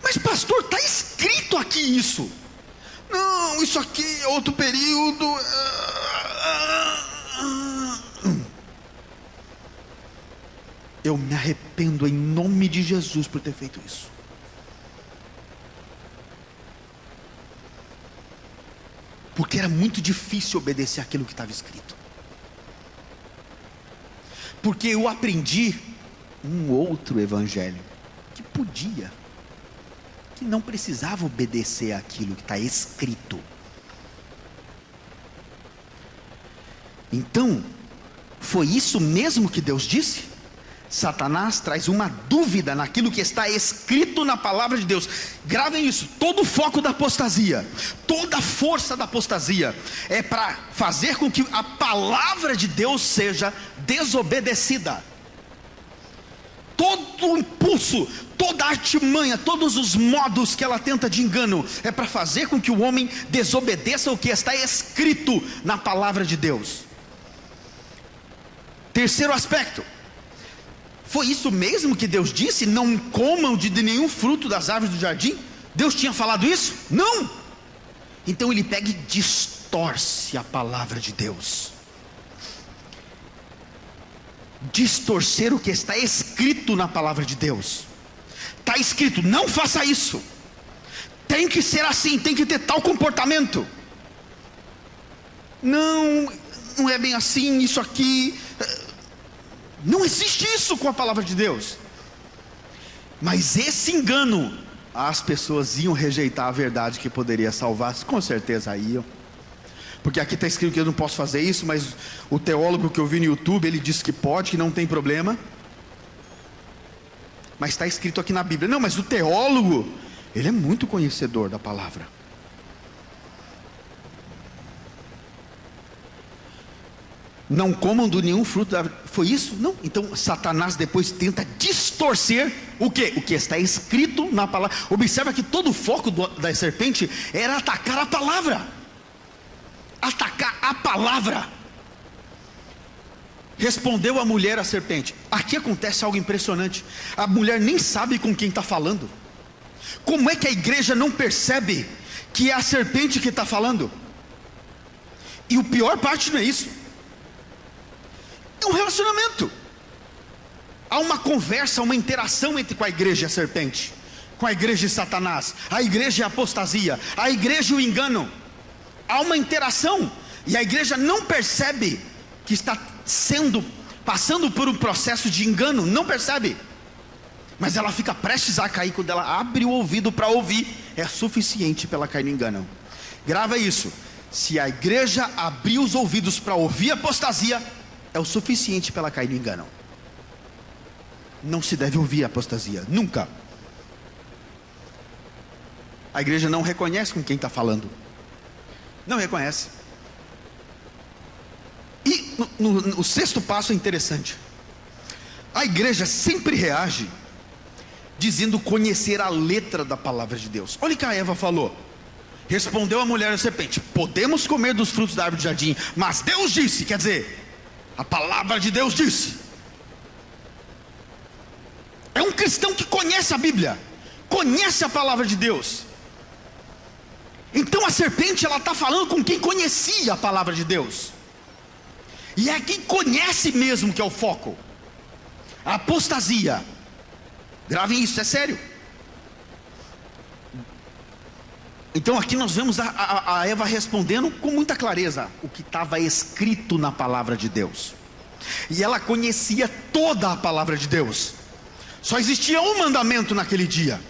Mas pastor, está escrito aqui isso. Não, isso aqui é outro período. Eu me arrependo em nome de Jesus por ter feito isso. Porque era muito difícil obedecer aquilo que estava escrito. Porque eu aprendi um outro evangelho que podia, que não precisava obedecer aquilo que está escrito. Então, foi isso mesmo que Deus disse? Satanás traz uma dúvida naquilo que está escrito na palavra de Deus. Gravem isso: todo o foco da apostasia, toda a força da apostasia é para fazer com que a palavra de Deus seja desobedecida. Todo o impulso, toda a artimanha, todos os modos que ela tenta de engano, é para fazer com que o homem desobedeça o que está escrito na palavra de Deus. Terceiro aspecto: foi isso mesmo que Deus disse? Não comam de nenhum fruto das árvores do jardim? Deus tinha falado isso? Não! Então ele pega e distorce a palavra de Deus. Distorcer o que está escrito na palavra de Deus. Está escrito: não faça isso, tem que ser assim, tem que ter tal comportamento. Não é bem assim, isso aqui. Não existe isso com a palavra de Deus. Mas esse engano, as pessoas iam rejeitar a verdade que poderia salvar, com certeza iam. Porque aqui está escrito que eu não posso fazer isso, mas o teólogo que eu vi no YouTube, ele disse que pode, que não tem problema. Mas está escrito aqui na Bíblia. Não, mas o teólogo, ele é muito conhecedor da palavra. Não comam de nenhum fruto da árvore. Foi isso? Não. Então Satanás depois tenta distorcer o quê? O que está escrito na palavra. Observa que todo o foco da serpente era atacar a palavra. Atacar a palavra. Respondeu a mulher à serpente. Aqui acontece algo impressionante. A mulher nem sabe com quem está falando. Como é que a igreja não percebe que é a serpente que está falando? E o pior parte não é isso. É um relacionamento. Há uma conversa, uma interação entre com a igreja e a serpente, com a igreja e Satanás, a igreja e a apostasia, a igreja e o engano. Há uma interação, e a igreja não percebe que está passando por um processo de engano, não percebe, mas ela fica prestes a cair. Quando ela abre o ouvido para ouvir, é suficiente para ela cair no engano. Grava isso: se a igreja abrir os ouvidos para ouvir a apostasia, é o suficiente para ela cair no engano. Não se deve ouvir a apostasia, nunca. A igreja não reconhece com quem está falando, não reconhece. E o sexto passo é interessante. A igreja sempre reage dizendo conhecer a letra da palavra de Deus. Olha o que a Eva falou. Respondeu a mulher à serpente: podemos comer dos frutos da árvore do jardim, mas Deus disse, quer dizer, a palavra de Deus disse. É um cristão que conhece a Bíblia, conhece a palavra de Deus. Então a serpente, ela está falando com quem conhecia a palavra de Deus, e é quem conhece mesmo que é o foco. A apostasia, gravem isso, é sério. Então aqui nós vemos a Eva respondendo com muita clareza o que estava escrito na palavra de Deus. E ela conhecia toda a palavra de Deus. Só existia um mandamento naquele dia.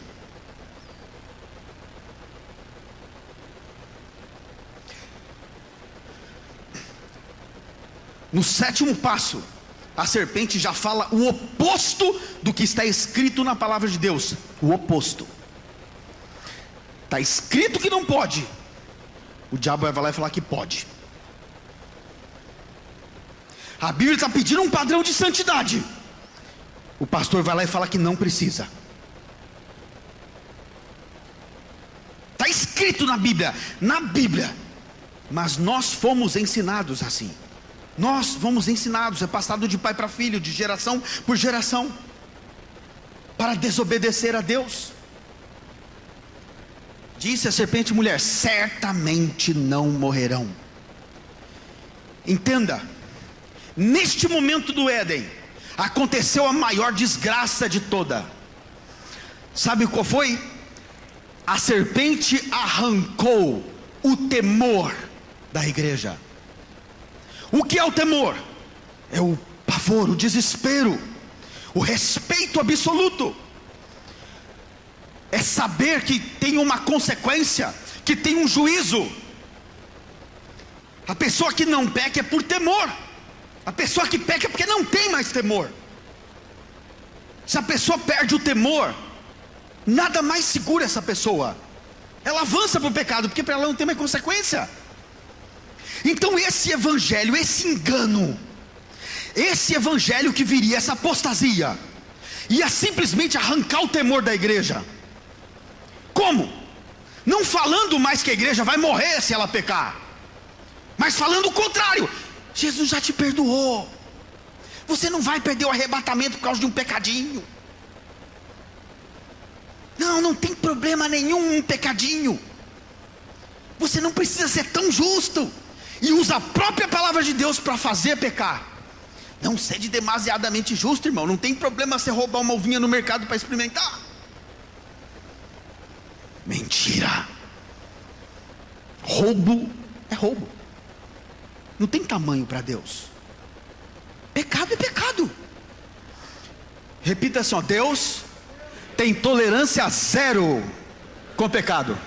No sétimo passo, a serpente já fala o oposto do que está escrito na palavra de Deus. O oposto. Está escrito que não pode, o diabo vai lá e falar que pode. A Bíblia está pedindo um padrão de santidade, o pastor vai lá e fala que não precisa. Está escrito na Bíblia, mas nós fomos ensinados assim. Nós fomos ensinados, é passado de pai para filho, de geração por geração, para desobedecer a Deus. Disse a serpente, mulher: certamente não morrerão. Entenda, neste momento do Éden, aconteceu a maior desgraça de toda. Sabe qual foi? A serpente arrancou o temor da igreja. O que é o temor? É o pavor, o desespero, o respeito absoluto. É saber que tem uma consequência, que tem um juízo. A pessoa que não peca é por temor. A pessoa que peca é porque não tem mais temor. Se a pessoa perde o temor, nada mais segura essa pessoa. Ela avança para o pecado, porque para ela não tem mais consequência. Então esse evangelho, esse engano, esse evangelho que viria, essa apostasia, ia simplesmente arrancar o temor da igreja. Como? Não falando mais que a igreja vai morrer se ela pecar, mas falando o contrário: Jesus já te perdoou, você não vai perder o arrebatamento por causa de um pecadinho. Não tem problema nenhum um pecadinho. Você não precisa ser tão justo. E usa a própria palavra de Deus para fazer pecar. Não sede demasiadamente justo, irmão. Não tem problema você roubar uma ovinha no mercado para experimentar. Mentira. Roubo é roubo. Não tem tamanho para Deus. Pecado é pecado. Repita assim, ó: Deus tem tolerância zero com pecado.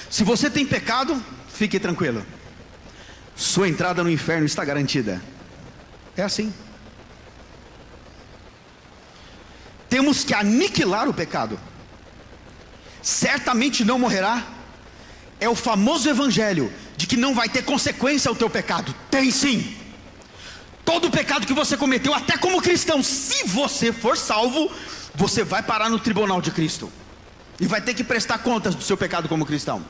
Se você tem pecado, fique tranquilo, sua entrada no inferno está garantida. É assim. Temos que aniquilar o pecado. Certamente não morrerá. É o famoso evangelho de que não vai ter consequência ao teu pecado. Tem sim. Todo pecado que você cometeu, até como cristão, se você for salvo, você vai parar no tribunal de Cristo e vai ter que prestar contas do seu pecado como cristão.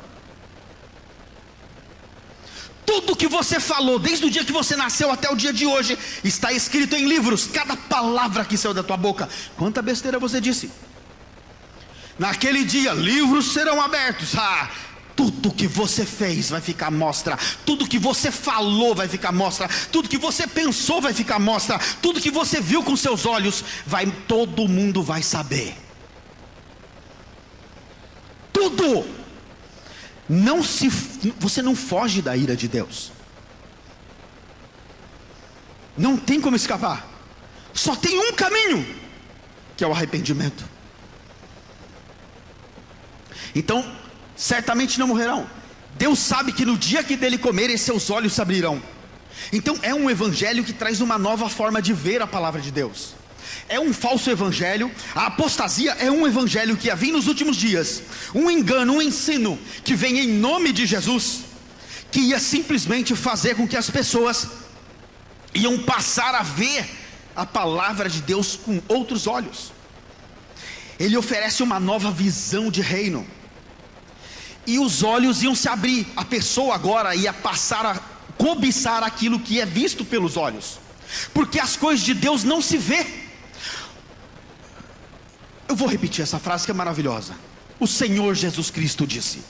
Tudo que você falou, desde o dia que você nasceu até o dia de hoje, está escrito em livros. Cada palavra que saiu da tua boca. Quanta besteira você disse. Naquele dia, livros serão abertos. Tudo que você fez vai ficar à mostra, tudo que você falou vai ficar à mostra, tudo que você pensou vai ficar à mostra, tudo que você viu com seus olhos, todo mundo vai saber. Tudo. Você não foge da ira de Deus. Não tem como escapar. Só tem um caminho, que é o arrependimento. Então, certamente não morrerão. Deus sabe que no dia que dele comerem, seus olhos se abrirão. Então é um evangelho que traz uma nova forma de ver a palavra de Deus. É um falso evangelho. A apostasia é um evangelho que ia vir nos últimos dias, um engano, um ensino que vem em nome de Jesus, que ia simplesmente fazer com que as pessoas iam passar a ver a palavra de Deus com outros olhos. Ele oferece uma nova visão de reino, e os olhos iam se abrir. A pessoa agora ia passar a cobiçar aquilo que é visto pelos olhos, porque as coisas de Deus não se vê. Eu vou repetir essa frase que é maravilhosa. O Senhor Jesus Cristo disse: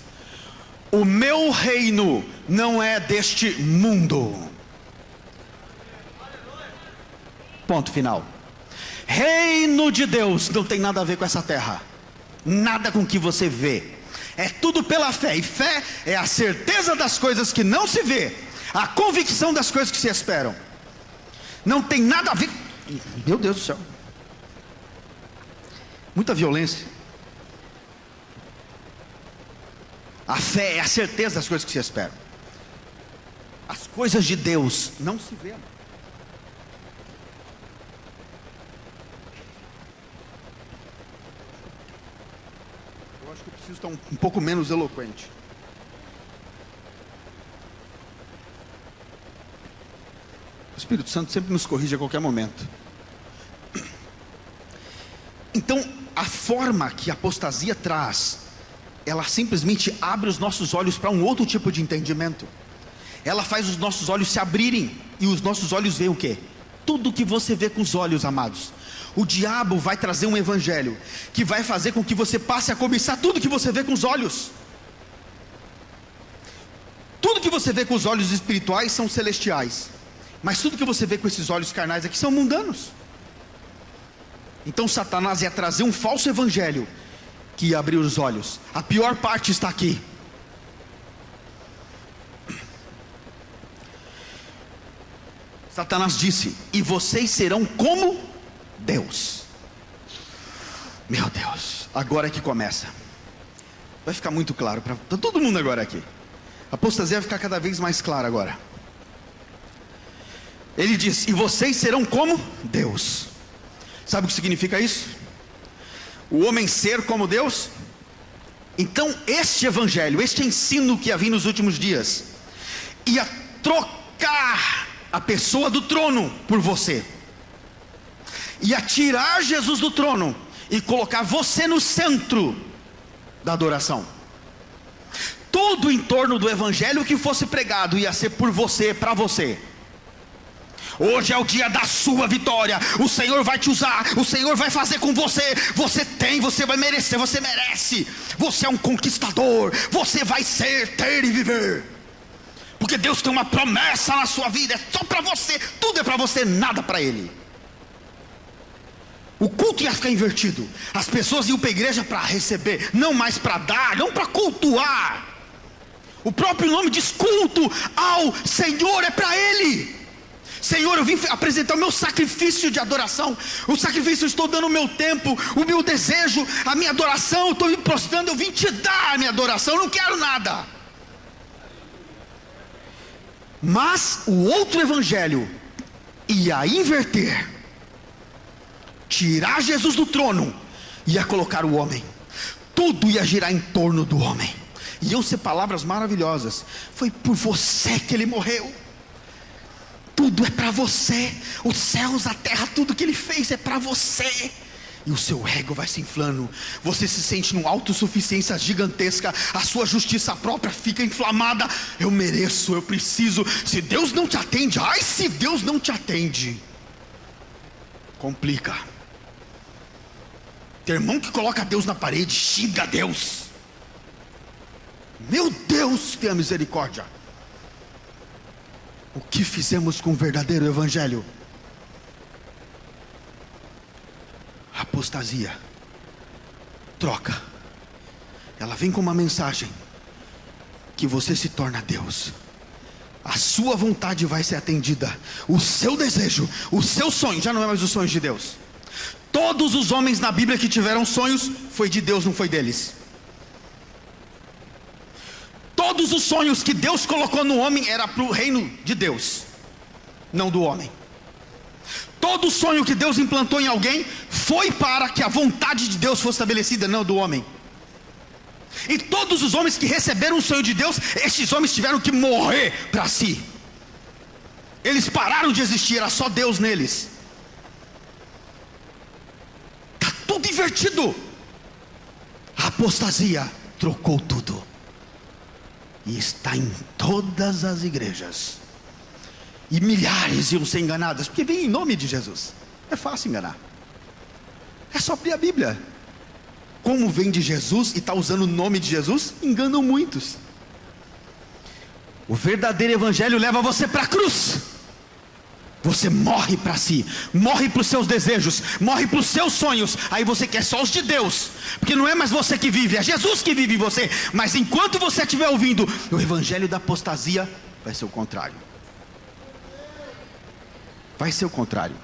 o meu reino não é deste mundo. Ponto final. Reino de Deus não tem nada a ver com essa terra, nada com o que você vê. É tudo pela fé, e fé é a certeza das coisas que não se vê, a convicção das coisas que se esperam. Não tem nada a ver. Meu Deus do céu, muita violência. A fé é a certeza das coisas que se esperam. As coisas de Deus não se vê. Eu acho que eu preciso estar um pouco menos eloquente. O Espírito Santo sempre nos corrige a qualquer momento. Então, a forma que a apostasia traz, ela simplesmente abre os nossos olhos para um outro tipo de entendimento. Ela faz os nossos olhos se abrirem, e os nossos olhos veem o quê? Tudo que você vê com os olhos, amados. O diabo vai trazer um evangelho que vai fazer com que você passe a cobiçar tudo que você vê com os olhos. Tudo que você vê com os olhos espirituais são celestiais, mas tudo que você vê com esses olhos carnais aqui são mundanos. Então Satanás ia trazer um falso evangelho que ia abrir os olhos. A pior parte está aqui. Satanás disse: e vocês serão como Deus. Meu Deus, agora é que começa. Vai ficar muito claro para todo mundo agora aqui. A apostasia vai ficar cada vez mais clara agora. Ele diz: e vocês serão como Deus. Sabe o que significa isso? O homem ser como Deus. Então este evangelho, este ensino que ia vir nos últimos dias, ia trocar a pessoa do trono por você, ia tirar Jesus do trono e colocar você no centro da adoração. Tudo em torno do evangelho que fosse pregado ia ser por você, para você. Hoje é o dia da sua vitória. O Senhor vai te usar, o Senhor vai fazer com você. Você tem, você vai merecer, você merece. Você é um conquistador. Você vai ser, ter e viver. Porque Deus tem uma promessa na sua vida. É só para você, tudo é para você, nada para Ele. O culto ia ficar invertido. As pessoas iam para a igreja para receber, não mais para dar, não para cultuar. O próprio nome diz culto ao Senhor, é para Ele. Senhor, eu vim apresentar o meu sacrifício de adoração. O sacrifício, eu estou dando o meu tempo, o meu desejo, a minha adoração. Eu estou me prostrando, eu vim te dar a minha adoração. Eu não quero nada. Mas o outro evangelho ia inverter, tirar Jesus do trono, ia colocar o homem. Tudo ia girar em torno do homem. Iam ser palavras maravilhosas. Foi por você que Ele morreu. Tudo é para você. Os céus, a terra, tudo que Ele fez é para você. E o seu ego vai se inflando. Você se sente numa autossuficiência gigantesca. A sua justiça própria fica inflamada. Eu mereço, eu preciso. Se Deus não te atende, ai, se Deus não te atende, complica. Tem irmão que coloca Deus na parede, xinga Deus. Meu Deus, tenha misericórdia. O que fizemos com o verdadeiro evangelho? Apostasia. Troca. Ela vem com uma mensagem que você se torna Deus. A sua vontade vai ser atendida. O seu desejo, o seu sonho, já não é mais os sonhos de Deus. Todos os homens na Bíblia que tiveram sonhos, foi de Deus, não foi deles. Todos os sonhos que Deus colocou no homem, era para o reino de Deus, não do homem. Todo sonho que Deus implantou em alguém, foi para que a vontade de Deus fosse estabelecida, não do homem. E todos os homens que receberam o sonho de Deus, estes homens tiveram que morrer para si. Eles pararam de existir, era só Deus neles. Está tudo invertido. A apostasia trocou tudo. E está em todas as igrejas. E milhares iam ser enganadas, porque vem em nome de Jesus. É fácil enganar. É só abrir a Bíblia. Como vem de Jesus e está usando o nome de Jesus, enganam muitos. O verdadeiro evangelho leva você para a cruz. Você morre para si, morre para os seus desejos, morre para os seus sonhos. Aí você quer só os de Deus, porque não é mais você que vive, é Jesus que vive em você. Mas enquanto você estiver ouvindo o evangelho da apostasia, vai ser o contrário. Vai ser o contrário.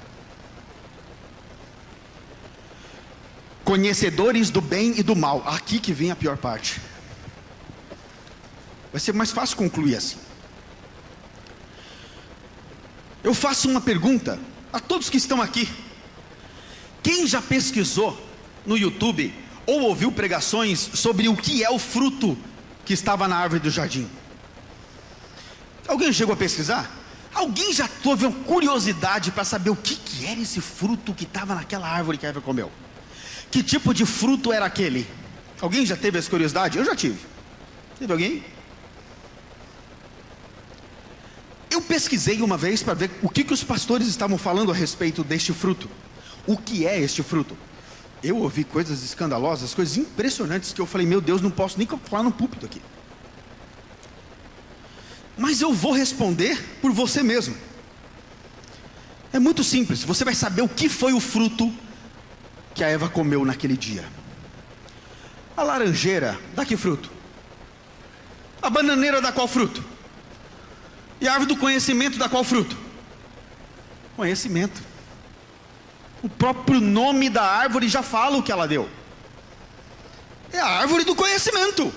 Conhecedores do bem e do mal. Aqui que vem a pior parte. Vai ser mais fácil concluir assim. Eu faço uma pergunta a todos que estão aqui. Quem já pesquisou no YouTube ou ouviu pregações sobre o que é o fruto que estava na árvore do jardim? Alguém chegou a pesquisar? Alguém já teve uma curiosidade para saber o que era esse fruto que estava naquela árvore que a Eva comeu? Que tipo de fruto era aquele? Alguém já teve essa curiosidade? Eu já tive. Teve alguém? Eu pesquisei uma vez para ver o que os pastores estavam falando a respeito deste fruto. O que é este fruto? Eu ouvi coisas escandalosas, coisas impressionantes, que eu falei, meu Deus, não posso nem falar no púlpito aqui. Mas eu vou responder por você mesmo. É muito simples, você vai saber o que foi o fruto que a Eva comeu naquele dia. A laranjeira, dá que fruto? A bananeira dá qual fruto? E a árvore do conhecimento dá qual fruto? Conhecimento. O próprio nome da árvore já fala o que ela deu. É a árvore do conhecimento.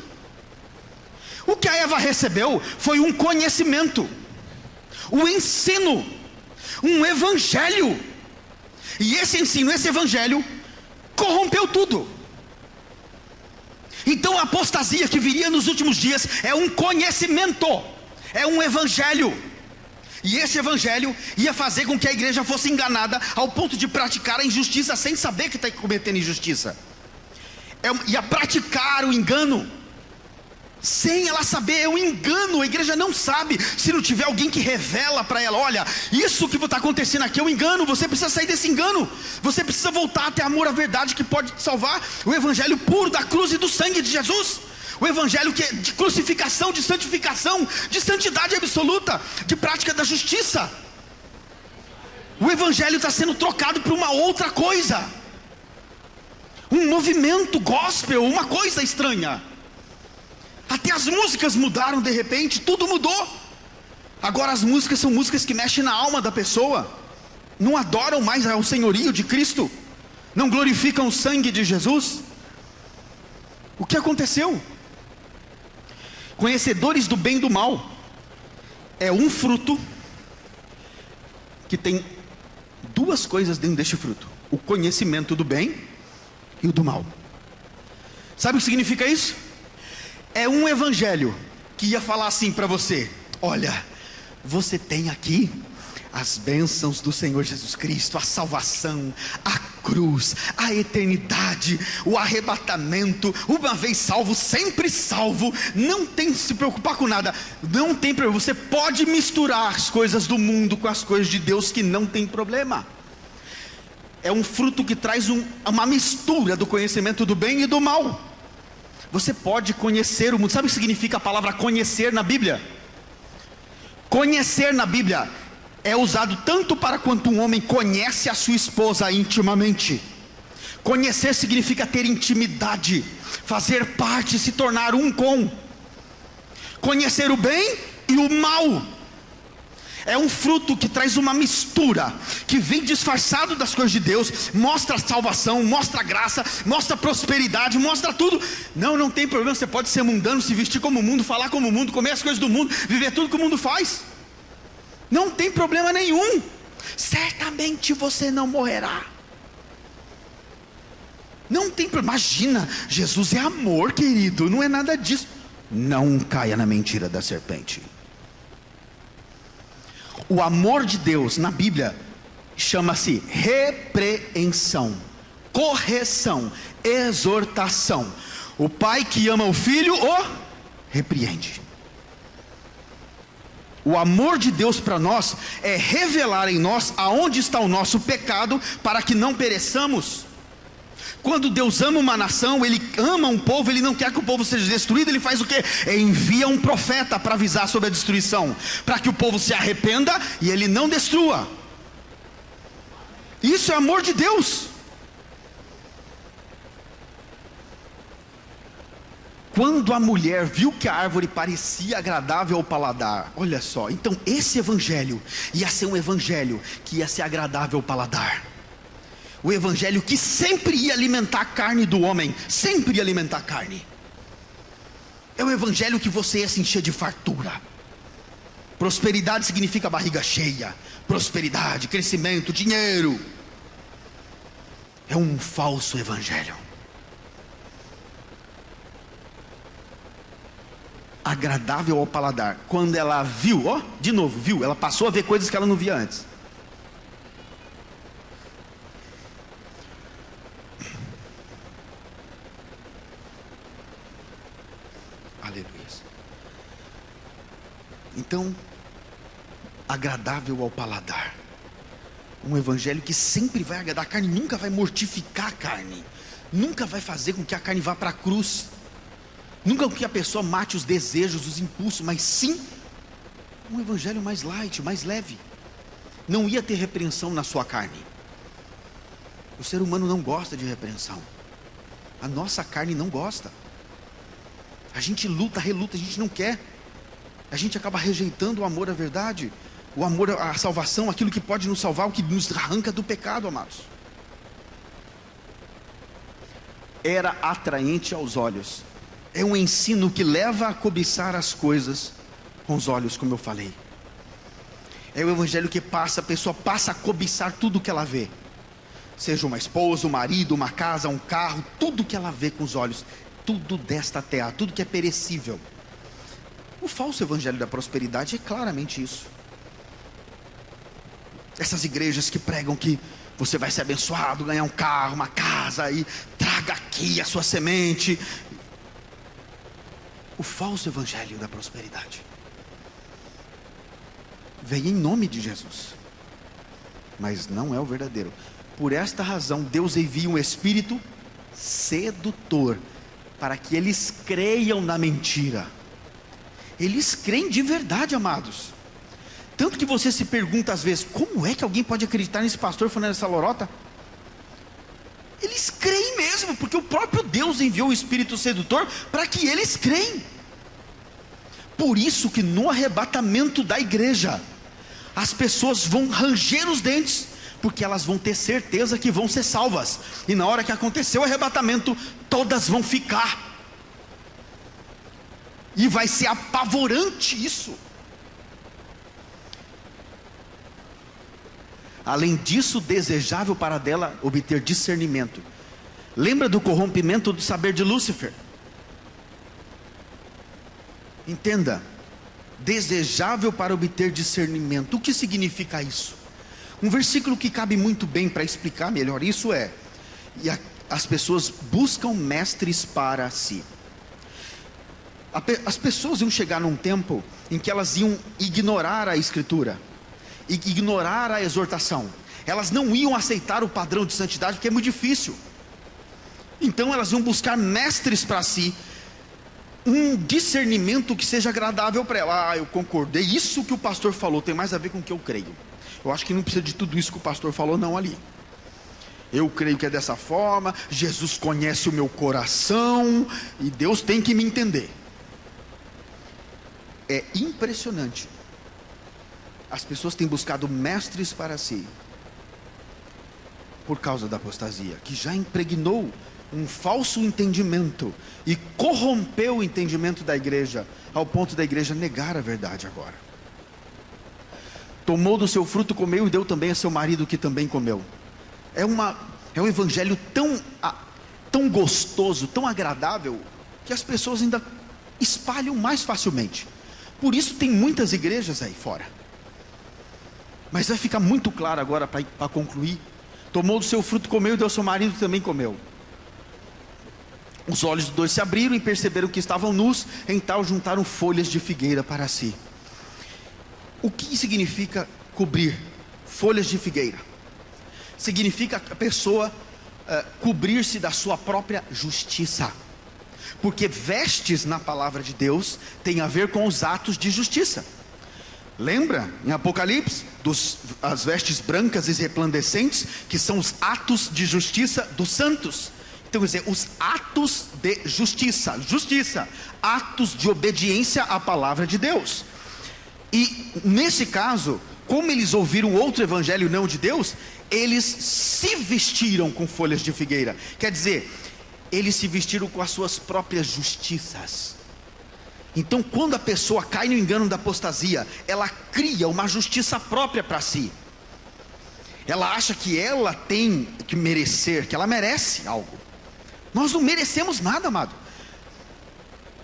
O que a Eva recebeu foi um conhecimento, um ensino, um evangelho. E esse ensino, esse evangelho, corrompeu tudo. Então a apostasia que viria nos últimos dias é um conhecimento, é um evangelho. E esse evangelho ia fazer com que a igreja fosse enganada ao ponto de praticar a injustiça sem saber que está cometendo injustiça. Ia praticar o engano sem ela saber. É um engano. A igreja não sabe se não tiver alguém que revela para ela: olha, isso que está acontecendo aqui é um engano, você precisa sair desse engano, você precisa voltar a ter amor à verdade que pode te salvar. O evangelho puro da cruz e do sangue de Jesus, o evangelho que é de crucificação, de santificação, de santidade absoluta, de prática da justiça. O evangelho está sendo trocado por uma outra coisa, um movimento gospel, uma coisa estranha. Até as músicas mudaram de repente, tudo mudou. Agora as músicas são músicas que mexem na alma da pessoa, não adoram mais ao senhorio de Cristo, não glorificam o sangue de Jesus. O que aconteceu? Conhecedores do bem e do mal é um fruto que tem duas coisas dentro deste fruto: o conhecimento do bem e o do mal. Sabe o que significa isso? É um evangelho que ia falar assim para você: olha, você tem aqui as bênçãos do Senhor Jesus Cristo, a salvação, a cruz, a eternidade, o arrebatamento, uma vez salvo, sempre salvo, não tem que se preocupar com nada, não tem problema. Você pode misturar as coisas do mundo com as coisas de Deus, que não tem problema. É um fruto que traz uma mistura do conhecimento do bem e do mal. Você pode conhecer o mundo. Sabe o que significa a palavra conhecer na Bíblia? Conhecer na Bíblia é usado tanto para quanto um homem conhece a sua esposa intimamente. Conhecer significa ter intimidade, fazer parte, se tornar um com. Conhecer o bem e o mal. É um fruto que traz uma mistura, que vem disfarçado das coisas de Deus, mostra salvação, mostra graça, mostra prosperidade, mostra tudo. Não tem problema, você pode ser mundano, se vestir como o mundo, falar como o mundo, comer as coisas do mundo, viver tudo que o mundo faz. Não tem problema nenhum. Certamente você não morrerá. Não tem problema. Imagina, Jesus é amor, querido, não é nada disso. Não caia na mentira da serpente. O amor de Deus na Bíblia chama-se repreensão, correção, exortação. O pai que ama o filho o repreende. O amor de Deus para nós é revelar em nós aonde está o nosso pecado, para que não pereçamos. Quando Deus ama uma nação, Ele ama um povo, Ele não quer que o povo seja destruído. Ele faz o quê? Envia um profeta para avisar sobre a destruição, para que o povo se arrependa e Ele não destrua. Isso é amor de Deus. Quando a mulher viu que a árvore parecia agradável ao paladar, olha só, então esse evangelho ia ser um evangelho que ia ser agradável ao paladar. O evangelho que sempre ia alimentar a carne do homem, sempre ia alimentar a carne. É o evangelho que você ia se encher de fartura. Prosperidade significa barriga cheia, prosperidade, crescimento, dinheiro. É um falso evangelho. Agradável ao paladar. Quando ela viu, de novo, viu, ela passou a ver coisas que ela não via antes. Aleluia. Então, agradável ao paladar. Um evangelho que sempre vai agradar a carne, nunca vai mortificar a carne, nunca vai fazer com que a carne vá para a cruz, nunca com que a pessoa mate os desejos, os impulsos, mas sim um evangelho mais light, mais leve. Não ia ter repreensão na sua carne. O ser humano não gosta de repreensão. A nossa carne não gosta. A gente luta, reluta, a gente não quer. A gente acaba rejeitando o amor à verdade, o amor à salvação, aquilo que pode nos salvar, o que nos arranca do pecado, amados. Era atraente aos olhos. É um ensino que leva a cobiçar as coisas com os olhos, como eu falei. É o evangelho que a pessoa passa a cobiçar tudo que ela vê. Seja uma esposa, um marido, uma casa, um carro, tudo que ela vê com os olhos. Tudo desta terra, tudo que é perecível. O falso evangelho da prosperidade é claramente isso. Essas igrejas que pregam que você vai ser abençoado, ganhar um carro, uma casa, e traga aqui a sua semente. O falso evangelho da prosperidade vem em nome de Jesus, mas não é o verdadeiro. Por esta razão Deus envia um espírito sedutor, para que eles creiam na mentira. Eles creem de verdade, amados. Tanto que você se pergunta às vezes, como é que alguém pode acreditar nesse pastor falando essa lorota? Eles creem mesmo, porque o próprio Deus enviou o espírito sedutor para que eles creem. Por isso que no arrebatamento da igreja, as pessoas vão ranger os dentes, porque elas vão ter certeza que vão ser salvas. E na hora que acontecer o arrebatamento, todas vão ficar. E vai ser apavorante isso. Além disso, desejável para dela obter discernimento. Lembra do corrompimento do saber de Lúcifer? Entenda, desejável para obter discernimento. O que significa isso? Um versículo que cabe muito bem para explicar melhor isso é: e as pessoas buscam mestres para si. As pessoas iam chegar num tempo em que elas iam ignorar a escritura, ignorar a exortação. Elas não iam aceitar o padrão de santidade, porque é muito difícil. Então elas iam buscar mestres para si, um discernimento que seja agradável para ela. Ah, eu concordei, isso que o pastor falou tem mais a ver com o que eu creio. Eu acho que não precisa de tudo isso que o pastor falou não ali. Eu creio que é dessa forma, Jesus conhece o meu coração, e Deus tem que me entender. É impressionante. As pessoas têm buscado mestres para si, por causa da apostasia, que já impregnou um falso entendimento, e corrompeu o entendimento da igreja, ao ponto da igreja negar a verdade agora. Tomou do seu fruto, comeu, e deu também a seu marido, que também comeu. É um evangelho tão gostoso, tão agradável, que as pessoas ainda espalham mais facilmente. Por isso tem muitas igrejas aí fora. Mas vai ficar muito claro agora, para concluir. Tomou do seu fruto, comeu, e deu ao seu marido, que também comeu. Os olhos dos dois se abriram e perceberam que estavam nus, então juntaram folhas de figueira para si. O que significa cobrir? Folhas de figueira significa a pessoa cobrir-se da sua própria justiça, porque vestes na palavra de Deus tem a ver com os atos de justiça. Lembra em Apocalipse as vestes brancas e resplandecentes, que são os atos de justiça dos santos. Então quer dizer, os atos de justiça, atos de obediência à palavra de Deus. E nesse caso, como eles ouviram outro evangelho não de Deus, eles se vestiram com folhas de figueira. Quer dizer, eles se vestiram com as suas próprias justiças. Então quando a pessoa cai no engano da apostasia, ela cria uma justiça própria para si. Ela acha que ela tem que merecer, que ela merece algo. Nós não merecemos nada, amado.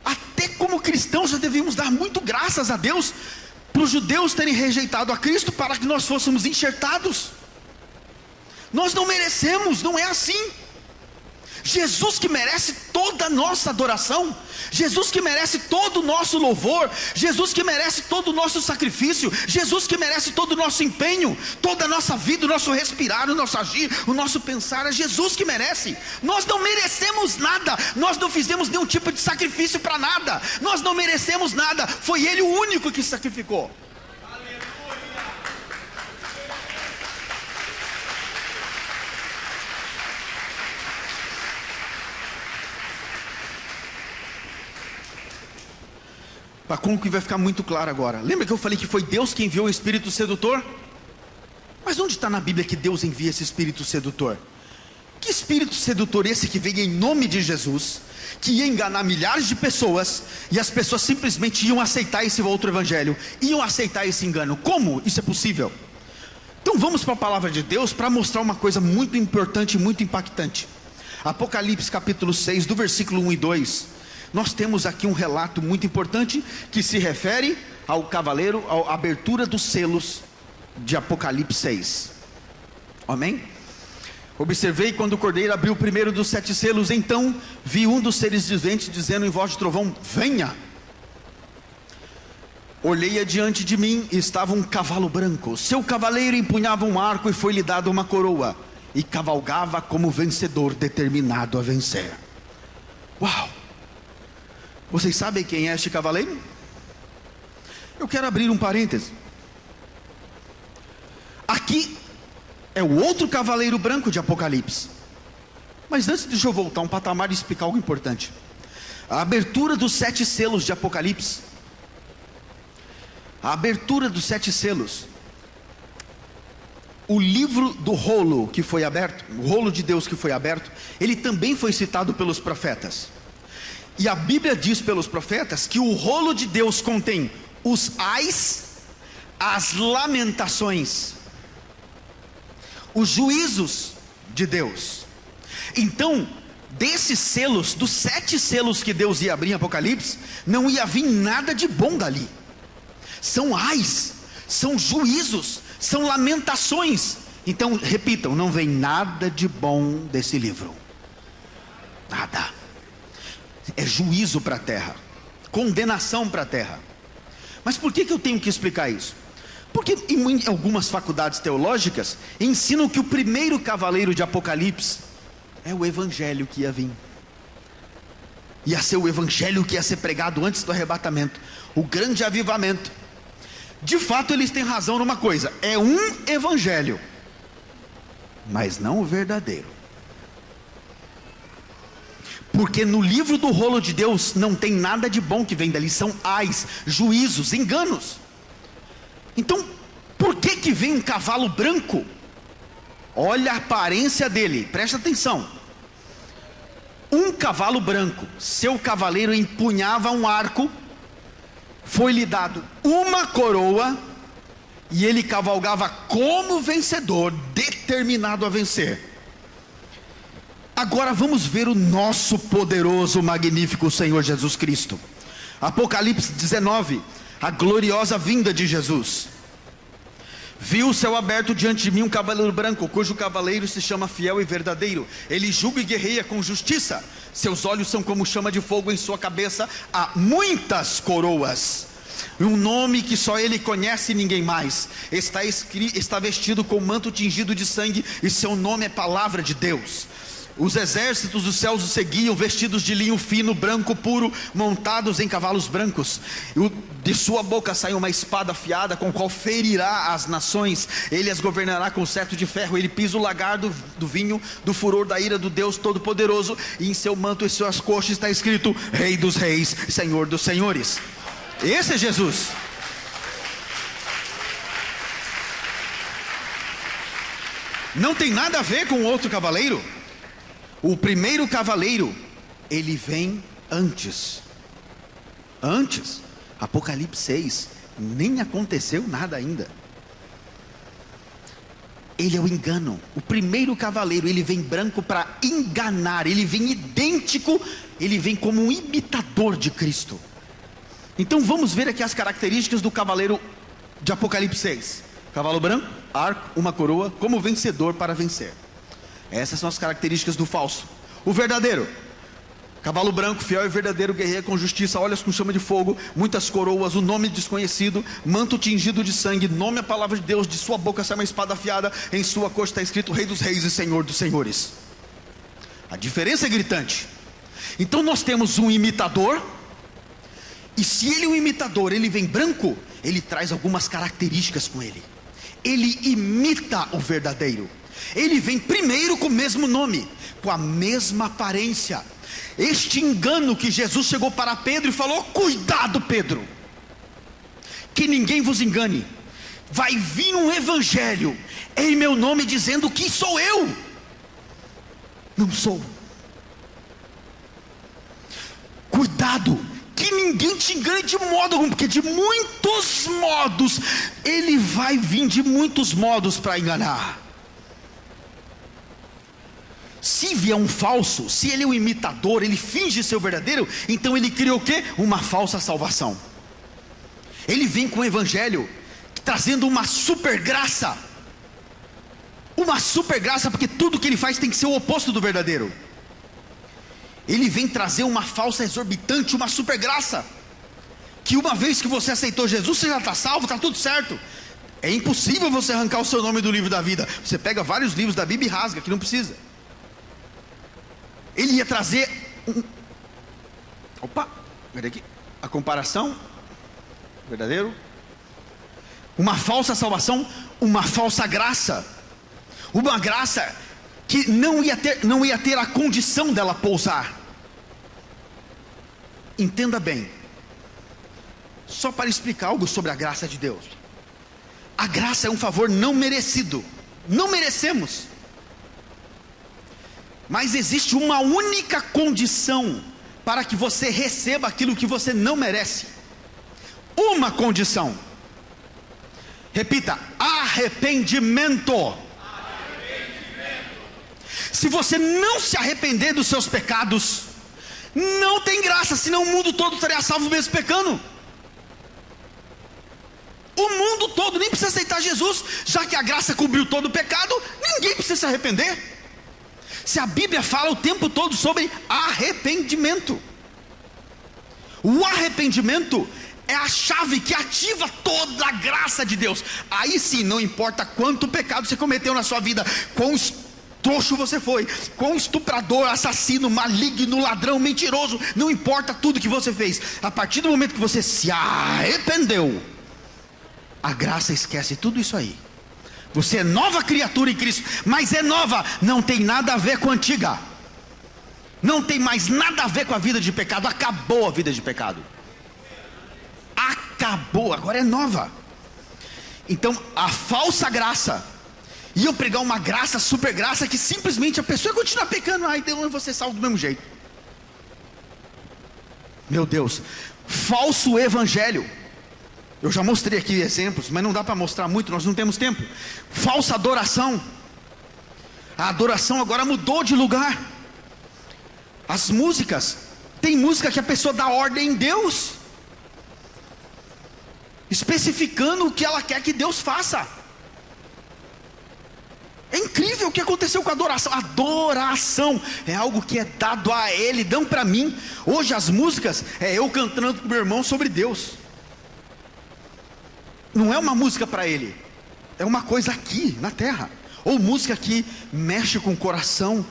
Até como cristãos já devíamos dar muito graças a Deus para os judeus terem rejeitado a Cristo, para que nós fôssemos enxertados. Nós não merecemos, não é assim. Jesus que merece toda a nossa adoração, Jesus que merece todo o nosso louvor, Jesus que merece todo o nosso sacrifício, Jesus que merece todo o nosso empenho, toda a nossa vida, o nosso respirar, o nosso agir, o nosso pensar, é Jesus que merece. Nós não merecemos nada, nós não fizemos nenhum tipo de sacrifício para nada, nós não merecemos nada, foi Ele o único que sacrificou. Para concluir, vai ficar muito claro agora. Lembra que eu falei que foi Deus que enviou o espírito sedutor? Mas onde está na Bíblia que Deus envia esse espírito sedutor? Que espírito sedutor esse que veio em nome de Jesus, que ia enganar milhares de pessoas, e as pessoas simplesmente iam aceitar esse outro evangelho, iam aceitar esse engano? Como isso é possível? Então vamos para a palavra de Deus para mostrar uma coisa muito importante e muito impactante. Apocalipse capítulo 6, do versículo 1 e 2. Nós temos aqui um relato muito importante, que se refere ao cavaleiro, à abertura dos selos de Apocalipse 6. Amém? Observei quando o cordeiro abriu o primeiro dos 7 selos, então vi um dos seres viventes dizendo em voz de trovão: venha. Olhei adiante de mim e estava um cavalo branco. Seu cavaleiro empunhava um arco e foi-lhe dada uma coroa, e cavalgava como vencedor determinado a vencer. Uau! Vocês sabem quem é este cavaleiro? Eu quero abrir um parêntese. Aqui é o outro cavaleiro branco de Apocalipse. Mas antes, deixa eu voltar um patamar e explicar algo importante. A abertura dos 7 selos de Apocalipse. A abertura dos 7 selos. O livro do rolo que foi aberto, o rolo de Deus que foi aberto, ele também foi citado pelos profetas. E a Bíblia diz pelos profetas que o rolo de Deus contém os ais, as lamentações, os juízos de Deus. Então, desses selos, dos 7 selos que Deus ia abrir em Apocalipse, não ia vir nada de bom dali. São ais, são juízos, são lamentações. Então, repitam, não vem nada de bom desse livro. Nada. É juízo para a terra, condenação para a terra. Mas por que eu tenho que explicar isso? Porque em algumas faculdades teológicas ensinam que o primeiro cavaleiro de Apocalipse é o evangelho que ia vir. ia ser o evangelho que ia ser pregado antes do arrebatamento, o grande avivamento. De fato eles têm razão numa coisa: é um evangelho, mas não o verdadeiro. Porque no livro do rolo de Deus não tem nada de bom que vem dali, são ais, juízos, enganos. Então por que vem um cavalo branco? Olha a aparência dele, presta atenção. Um cavalo branco, seu cavaleiro empunhava um arco, foi-lhe dado uma coroa, e ele cavalgava como vencedor, determinado a vencer. Agora vamos ver o nosso poderoso, magnífico Senhor Jesus Cristo. Apocalipse 19, a gloriosa vinda de Jesus. Vi o céu aberto diante de mim, um cavaleiro branco, cujo cavaleiro se chama Fiel e Verdadeiro. Ele julga e guerreia com justiça. Seus olhos são como chama de fogo, em sua cabeça há muitas coroas. Um nome que só ele conhece e ninguém mais. Está vestido com manto tingido de sangue, e seu nome é Palavra de Deus. Os exércitos dos céus o seguiam, vestidos de linho fino, branco puro, montados em cavalos brancos. De sua boca sai uma espada afiada, com a qual ferirá as nações. Ele as governará com cetro de ferro. Ele pisa o lagar do vinho, do furor da ira do Deus Todo-Poderoso. E em seu manto e suas coxas está escrito: Rei dos Reis, Senhor dos Senhores. Esse é Jesus. Não tem nada a ver com o outro cavaleiro. O primeiro cavaleiro, ele vem antes. Apocalipse 6, nem aconteceu nada ainda. Ele é o engano. O primeiro cavaleiro, ele vem branco para enganar. Ele vem idêntico, ele vem como um imitador de Cristo. Então vamos ver aqui as características do cavaleiro de Apocalipse 6. Cavalo branco, arco, uma coroa, como vencedor para vencer. Essas são as características do falso. O verdadeiro: cavalo branco, fiel e verdadeiro, guerreia com justiça, olhos com chama de fogo, muitas coroas, o nome desconhecido, manto tingido de sangue, nome a palavra de Deus, de sua boca sai uma espada afiada, em sua coxa está escrito: Rei dos Reis e Senhor dos Senhores. A diferença é gritante. Então nós temos um imitador, e se ele é um imitador, ele vem branco, ele traz algumas características com ele. Ele imita o verdadeiro. Ele vem primeiro com o mesmo nome, com a mesma aparência. Este engano que Jesus chegou para Pedro e falou: cuidado, Pedro, que ninguém vos engane. Vai vir um evangelho em meu nome dizendo que sou eu. Não sou. Cuidado, que ninguém te engane de modo algum, porque de muitos modos, ele vai vir de muitos modos para enganar. Se vier um falso, se ele é um imitador, ele finge ser o verdadeiro, então ele cria o quê? Uma falsa salvação. Ele vem com o evangelho trazendo uma super graça. Uma super graça, porque tudo que ele faz tem que ser o oposto do verdadeiro. Ele vem trazer uma falsa exorbitante, uma super graça, que uma vez que você aceitou Jesus, você já está salvo, está tudo certo. É impossível você arrancar o seu nome do livro da vida. Você pega vários livros da Bíblia e rasga, que não precisa. Ele ia trazer aqui, a comparação, verdadeiro, uma falsa salvação, uma falsa graça, uma graça que não ia ter a condição dela pousar. Entenda bem, só para explicar algo sobre a graça de Deus. A graça é um favor não merecido, não merecemos. Mas existe uma única condição para que você receba aquilo que você não merece. Uma condição. Repita: arrependimento. Se você não se arrepender dos seus pecados, não tem graça, senão o mundo todo estaria salvo mesmo pecando. O mundo todo nem precisa aceitar Jesus, já que a graça cobriu todo o pecado, ninguém precisa se arrepender. Se a Bíblia fala o tempo todo sobre arrependimento, o arrependimento é a chave que ativa toda a graça de Deus. Aí sim, não importa quanto pecado você cometeu na sua vida, quão trouxa você foi, quão estuprador, assassino, maligno, ladrão, mentiroso, não importa tudo que você fez, a partir do momento que você se arrependeu, a graça esquece tudo isso aí. Você é nova criatura em Cristo, mas é nova, não tem nada a ver com a antiga, não tem mais nada a ver com a vida de pecado, acabou a vida de pecado, acabou, agora é nova. Então a falsa graça, iam pregar uma graça, super graça, que simplesmente a pessoa continua pecando, então eu vou ser salvo do mesmo jeito. Meu Deus, falso evangelho, eu já mostrei aqui exemplos, mas não dá para mostrar muito, nós não temos tempo. Falsa adoração, a adoração agora mudou de lugar. As músicas, tem música que a pessoa dá ordem em Deus, especificando o que ela quer que Deus faça. É incrível o que aconteceu com a adoração. Adoração é algo que é dado a Ele, dão para mim. Hoje as músicas é eu cantando com meu irmão sobre Deus. Não é uma música para Ele, é uma coisa aqui na terra. Ou música que mexe com o coração,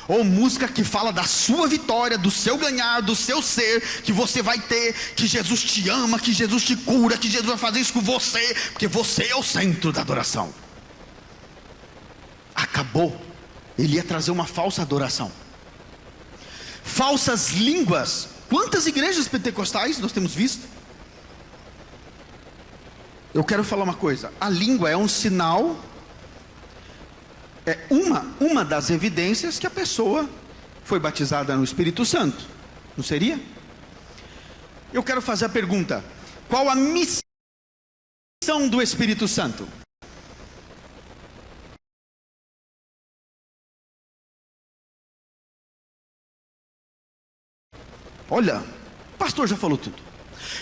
ou música que fala da sua vitória, do seu ganhar, do seu ser, que você vai ter, que Jesus te ama, que Jesus te cura, que Jesus vai fazer isso com você, porque você é o centro da adoração. Acabou. Ele ia trazer uma falsa adoração. Falsas línguas. Quantas igrejas pentecostais nós temos visto? Eu quero falar uma coisa, a língua é um sinal, é uma das evidências que a pessoa foi batizada no Espírito Santo, não seria? Eu quero fazer a pergunta, qual a missão do Espírito Santo? Olha, o pastor já falou tudo.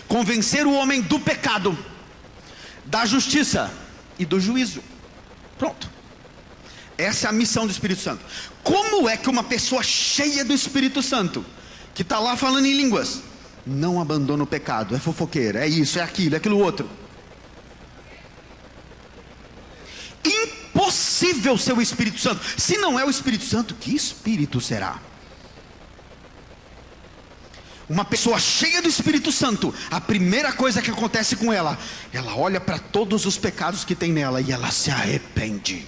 Convencer o homem do pecado, da justiça e do juízo. Pronto. Essa é a missão do Espírito Santo. Como é que uma pessoa cheia do Espírito Santo, que está lá falando em línguas, não abandona o pecado? É fofoqueira, é isso, é aquilo, é aquilo outro. Impossível ser o Espírito Santo. Se não é o Espírito Santo, que Espírito será? Uma pessoa cheia do Espírito Santo, a primeira coisa que acontece com ela, ela olha para todos os pecados que tem nela e ela se arrepende.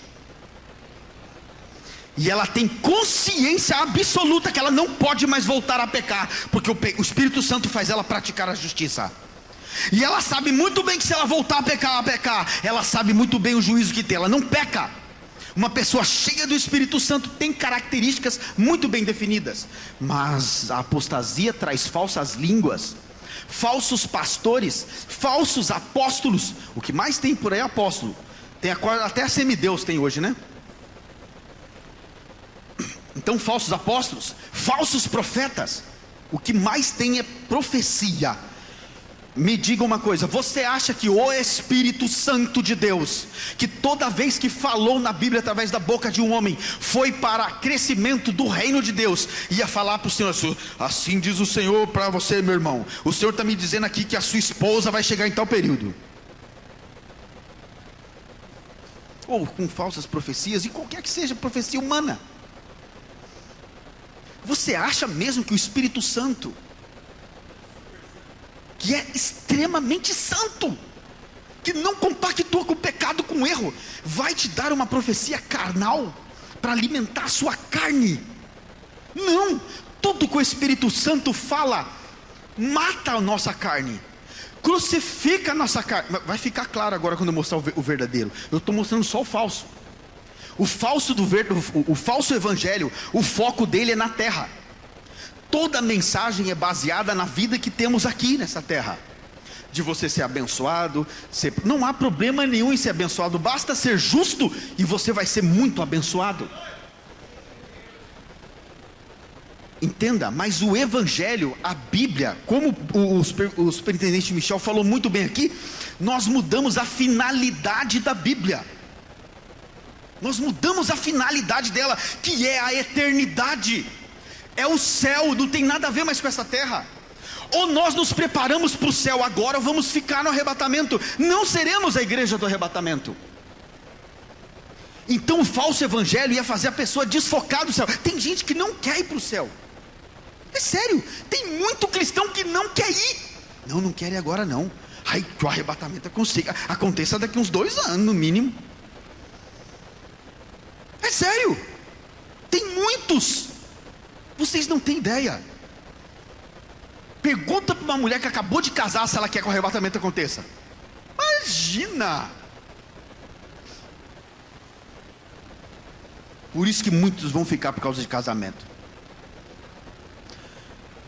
E ela tem consciência absoluta que ela não pode mais voltar a pecar, porque o Espírito Santo faz ela praticar a justiça. E ela sabe muito bem que se ela voltar a pecar, ela sabe muito bem o juízo que tem, ela não peca. Uma pessoa cheia do Espírito Santo tem características muito bem definidas. Mas a apostasia traz falsas línguas, falsos pastores, falsos apóstolos. O que mais tem por aí é apóstolo. Tem até a semideus tem hoje, né? Então falsos apóstolos, falsos profetas. O que mais tem é profecia. Me diga uma coisa, você acha que o Espírito Santo de Deus, que toda vez que falou na Bíblia através da boca de um homem, foi para crescimento do reino de Deus, ia falar para o Senhor, assim diz o Senhor para você, meu irmão, o Senhor está me dizendo aqui que a sua esposa vai chegar em tal período? Ou com falsas profecias, e qualquer que seja profecia humana. Você acha mesmo que o Espírito Santo, que é extremamente santo, que não compactua com o pecado, com o erro, vai te dar uma profecia carnal para alimentar a sua carne? Não, tudo que o Espírito Santo fala mata a nossa carne, crucifica a nossa carne. Vai ficar claro agora quando eu mostrar o verdadeiro. Eu estou mostrando só o falso. O falso evangelho, o foco dele é na terra. Toda mensagem é baseada na vida que temos aqui nessa terra, de você ser abençoado, não há problema nenhum em ser abençoado, basta ser justo e você vai ser muito abençoado. Entenda, mas o Evangelho, a Bíblia, como o superintendente Michel falou muito bem aqui, nós mudamos a finalidade da Bíblia. Nós mudamos a finalidade dela, que é a eternidade. É o céu, não tem nada a ver mais com essa terra. Ou nós nos preparamos para o céu agora, ou vamos ficar no arrebatamento. Não seremos a igreja do arrebatamento. Então o falso evangelho ia fazer a pessoa desfocar do céu. Tem gente que não quer ir para o céu. É sério, tem muito cristão que não quer ir. Não quer ir agora não. Ai, que o arrebatamento aconteça daqui uns 2 anos no mínimo. É sério, tem muitos. Vocês não têm ideia. Pergunta para uma mulher que acabou de casar se ela quer que o arrebatamento aconteça. Imagina. Por isso que muitos vão ficar por causa de casamento.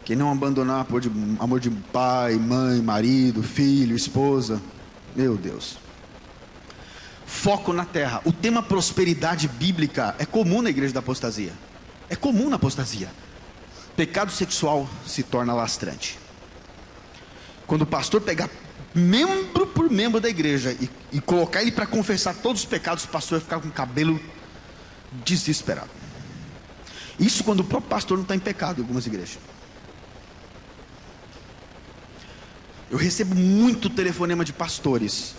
Quem não abandonar amor de pai, mãe, marido, filho, esposa. Meu Deus. Foco na terra. O tema prosperidade bíblica é comum na igreja da apostasia. É comum na apostasia. Pecado sexual se torna lastrante. Quando o pastor pegar membro por membro da igreja e colocar ele para confessar todos os pecados, o pastor vai ficar com o cabelo desesperado. Isso quando o próprio pastor não está em pecado em algumas igrejas. Eu recebo muito telefonema de pastores,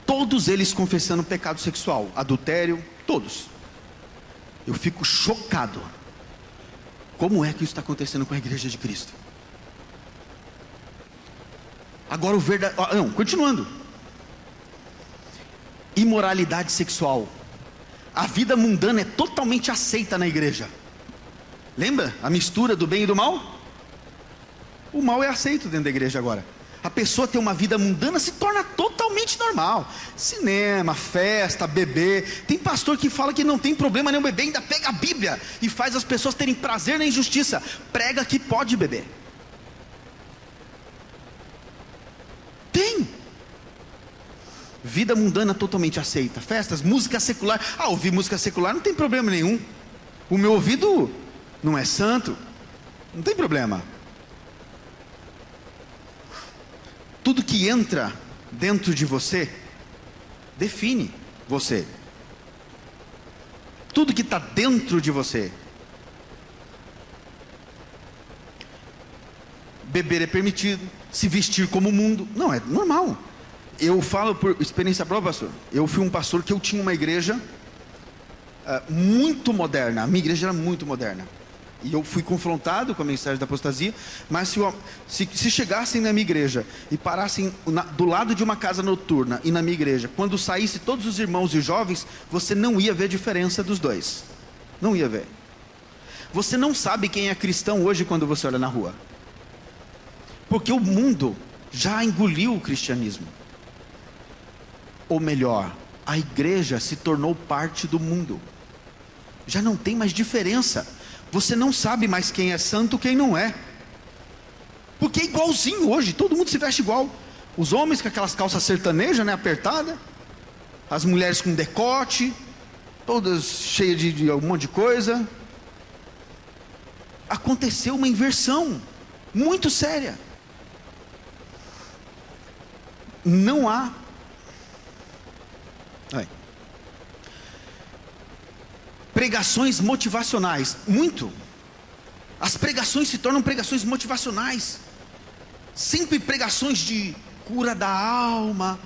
todos eles confessando pecado sexual, adultério, todos. Eu fico chocado. Como é que isso está acontecendo com a igreja de Cristo? Agora continuando. Imoralidade sexual. A vida mundana é totalmente aceita na igreja. Lembra a mistura do bem e do mal? O mal é aceito dentro da igreja agora. A pessoa ter uma vida mundana se torna totalmente normal. Cinema, festa, beber. Tem pastor que fala que não tem problema nenhum beber, ainda pega a Bíblia e faz as pessoas terem prazer na injustiça. Prega que pode beber. Tem. Vida mundana totalmente aceita. Festas, música secular. Ouvir música secular não tem problema nenhum. O meu ouvido não é santo. Não tem problema. Tudo que entra dentro de você define você. Tudo que está dentro de você. Beber é permitido, se vestir como o mundo. Não, é normal. Eu falo por experiência própria, pastor. Eu fui um pastor que eu tinha uma igreja muito moderna. A minha igreja era muito moderna. E eu fui confrontado com a mensagem da apostasia. Mas se chegassem na minha igreja e parassem do lado de uma casa noturna e na minha igreja, quando saísse todos os irmãos e jovens, você não ia ver diferença dos dois. Não ia ver. Você não sabe quem é cristão hoje quando você olha na rua. Porque o mundo já engoliu o cristianismo. Ou melhor, a igreja se tornou parte do mundo. Já não tem mais diferença. Você não sabe mais quem é santo, quem não é. Porque é igualzinho hoje, todo mundo se veste igual. Os homens com aquelas calças sertanejas, né, apertadas. As mulheres com decote, todas cheias de um monte de coisa. Aconteceu uma inversão muito séria. Não há. Pregações motivacionais, muito. As pregações se tornam pregações motivacionais. Sempre pregações de cura da alma.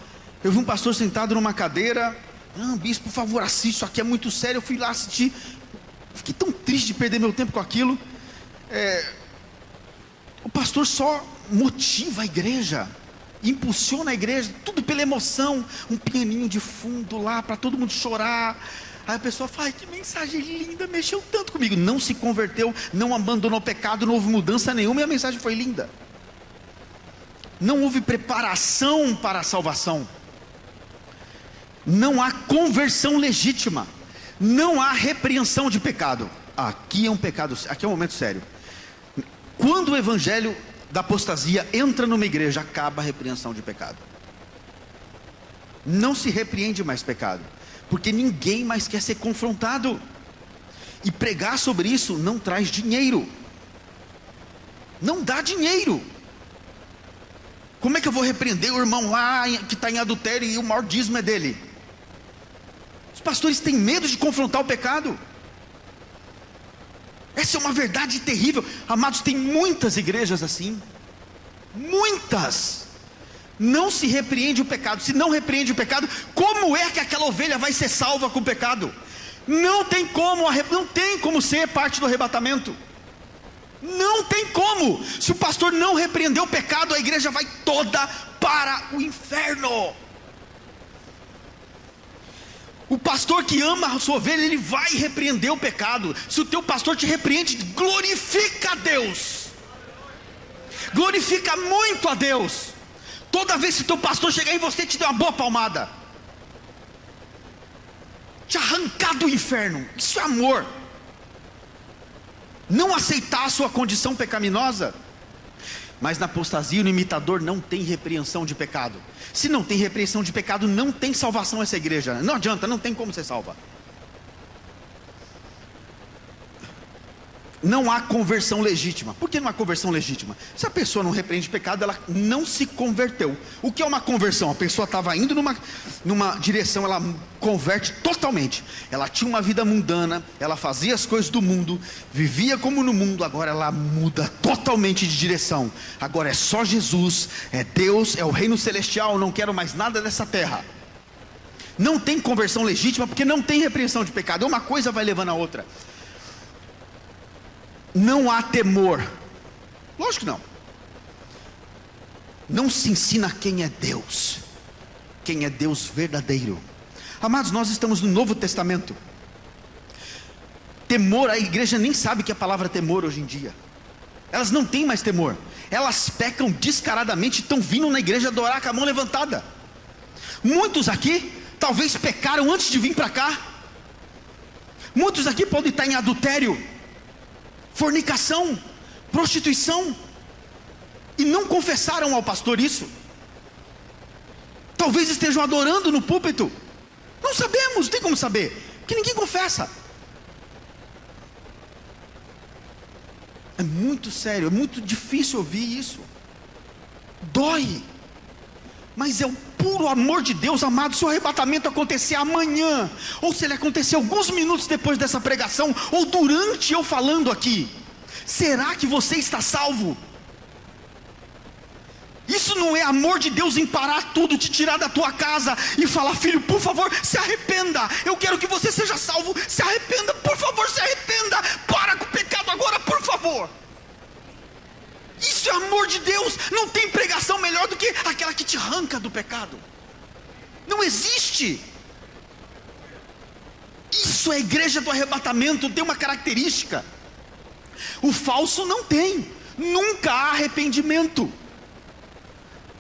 Eu vi um pastor sentado numa cadeira. Bispo, por favor, assiste, isso aqui é muito sério. Eu fui lá assistir. Fiquei tão triste de perder meu tempo com aquilo. O pastor só motiva a igreja, impulsiona a igreja, tudo pela emoção. Um pianinho de fundo lá para todo mundo chorar. Aí a pessoa fala, que mensagem linda, mexeu tanto comigo. Não se converteu, não abandonou o pecado, não houve mudança nenhuma e a mensagem foi linda. Não houve preparação para a salvação. Não há conversão legítima. Não há repreensão de pecado. Aqui é um pecado, aqui é um momento sério. Quando o evangelho da apostasia entra numa igreja, acaba a repreensão de pecado. Não se repreende mais pecado. Porque ninguém mais quer ser confrontado. E pregar sobre isso não traz dinheiro. Não dá dinheiro. Como é que eu vou repreender o irmão lá que está em adultério e o maior dízimo é dele? Os pastores têm medo de confrontar o pecado. Essa é uma verdade terrível. Amados, tem muitas igrejas assim. Muitas. Não se repreende o pecado. Se não repreende o pecado, como é que aquela ovelha vai ser salva com o pecado? Não tem como ser parte do arrebatamento. Não tem como. Se o pastor não repreender o pecado, a igreja vai toda para o inferno. O pastor que ama a sua ovelha, ele vai repreender o pecado. Se o teu pastor te repreende, glorifica a Deus. Glorifica muito a Deus. Toda vez que teu pastor chegar em você e te der uma boa palmada, te arrancar do inferno, isso é amor. Não aceitar a sua condição pecaminosa. Mas na apostasia, o imitador não tem repreensão de pecado. Se não tem repreensão de pecado, não tem salvação essa igreja. Não adianta, não tem como ser salva. Não há conversão legítima. Por que não há conversão legítima? Se a pessoa não repreende pecado, ela não se converteu. O que é uma conversão? A pessoa estava indo numa direção, ela converte totalmente. Ela tinha uma vida mundana, ela fazia as coisas do mundo, vivia como no mundo, agora ela muda totalmente de direção. Agora é só Jesus, é Deus, é o reino celestial, não quero mais nada dessa terra. Não tem conversão legítima porque não tem repreensão de pecado. Uma coisa vai levando a outra. Não há temor. Lógico que não. Não se ensina quem é Deus. Quem é Deus verdadeiro. Amados, nós estamos no Novo Testamento. Temor, a igreja nem sabe que é a palavra temor hoje em dia. Elas não têm mais temor. Elas pecam descaradamente e estão vindo na igreja adorar com a mão levantada. Muitos aqui talvez pecaram antes de vir para cá. Muitos aqui podem estar em adultério, fornicação, prostituição, e não confessaram ao pastor isso. Talvez estejam adorando no púlpito. Não sabemos, não tem como saber, porque ninguém confessa. É muito sério, é muito difícil ouvir isso. Dói. Mas é o puro amor de Deus, amado. Se o arrebatamento acontecer amanhã, ou se ele acontecer alguns minutos depois dessa pregação, ou durante eu falando aqui, será que você está salvo? Isso não é amor de Deus em parar tudo, te tirar da tua casa e falar: filho, por favor, se arrependa. Eu quero que você seja salvo. Se arrependa, por favor, se arrependa. Para com o pecado agora, por favor. Isso é amor de Deus. Não tem pregação melhor do que aquela que te arranca do pecado. Não existe. Isso é a igreja do arrebatamento. Tem uma característica. O falso não tem. Nunca há arrependimento.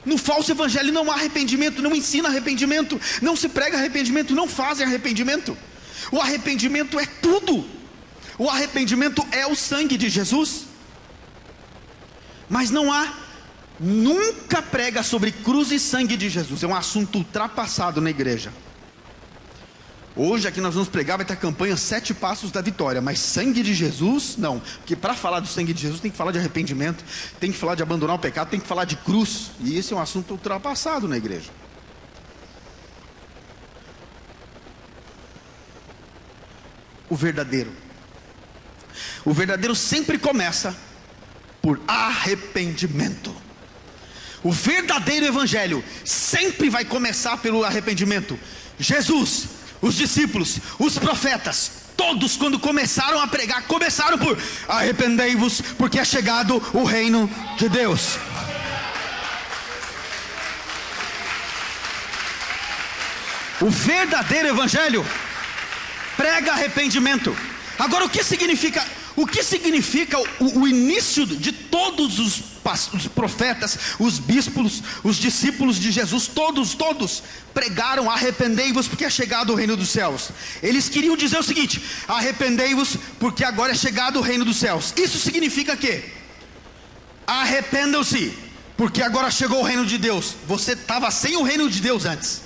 No falso evangelho não há arrependimento. Não ensina arrependimento. Não se prega arrependimento. Não fazem arrependimento. O arrependimento é tudo. O arrependimento é o sangue de Jesus. Mas não há, nunca prega sobre cruz e sangue de Jesus. É um assunto ultrapassado na igreja. Hoje aqui nós vamos pregar, vai ter a campanha 7 passos da vitória. Mas sangue de Jesus, não. Porque para falar do sangue de Jesus tem que falar de arrependimento, tem que falar de abandonar o pecado, tem que falar de cruz. E esse é um assunto ultrapassado na igreja. O verdadeiro sempre começa por arrependimento. O verdadeiro evangelho sempre vai começar pelo arrependimento. Jesus, os discípulos, os profetas, todos quando começaram a pregar, começaram por: arrependei-vos, porque é chegado o reino de Deus. O verdadeiro evangelho prega arrependimento. Agora, o que significa o início de todos os profetas, os bispos, os discípulos de Jesus, todos pregaram: arrependei-vos, porque é chegado o reino dos céus. Eles queriam dizer o seguinte: arrependei-vos, porque agora é chegado o reino dos céus. Isso significa que arrependam-se, porque agora chegou o reino de Deus. Você estava sem o reino de Deus antes,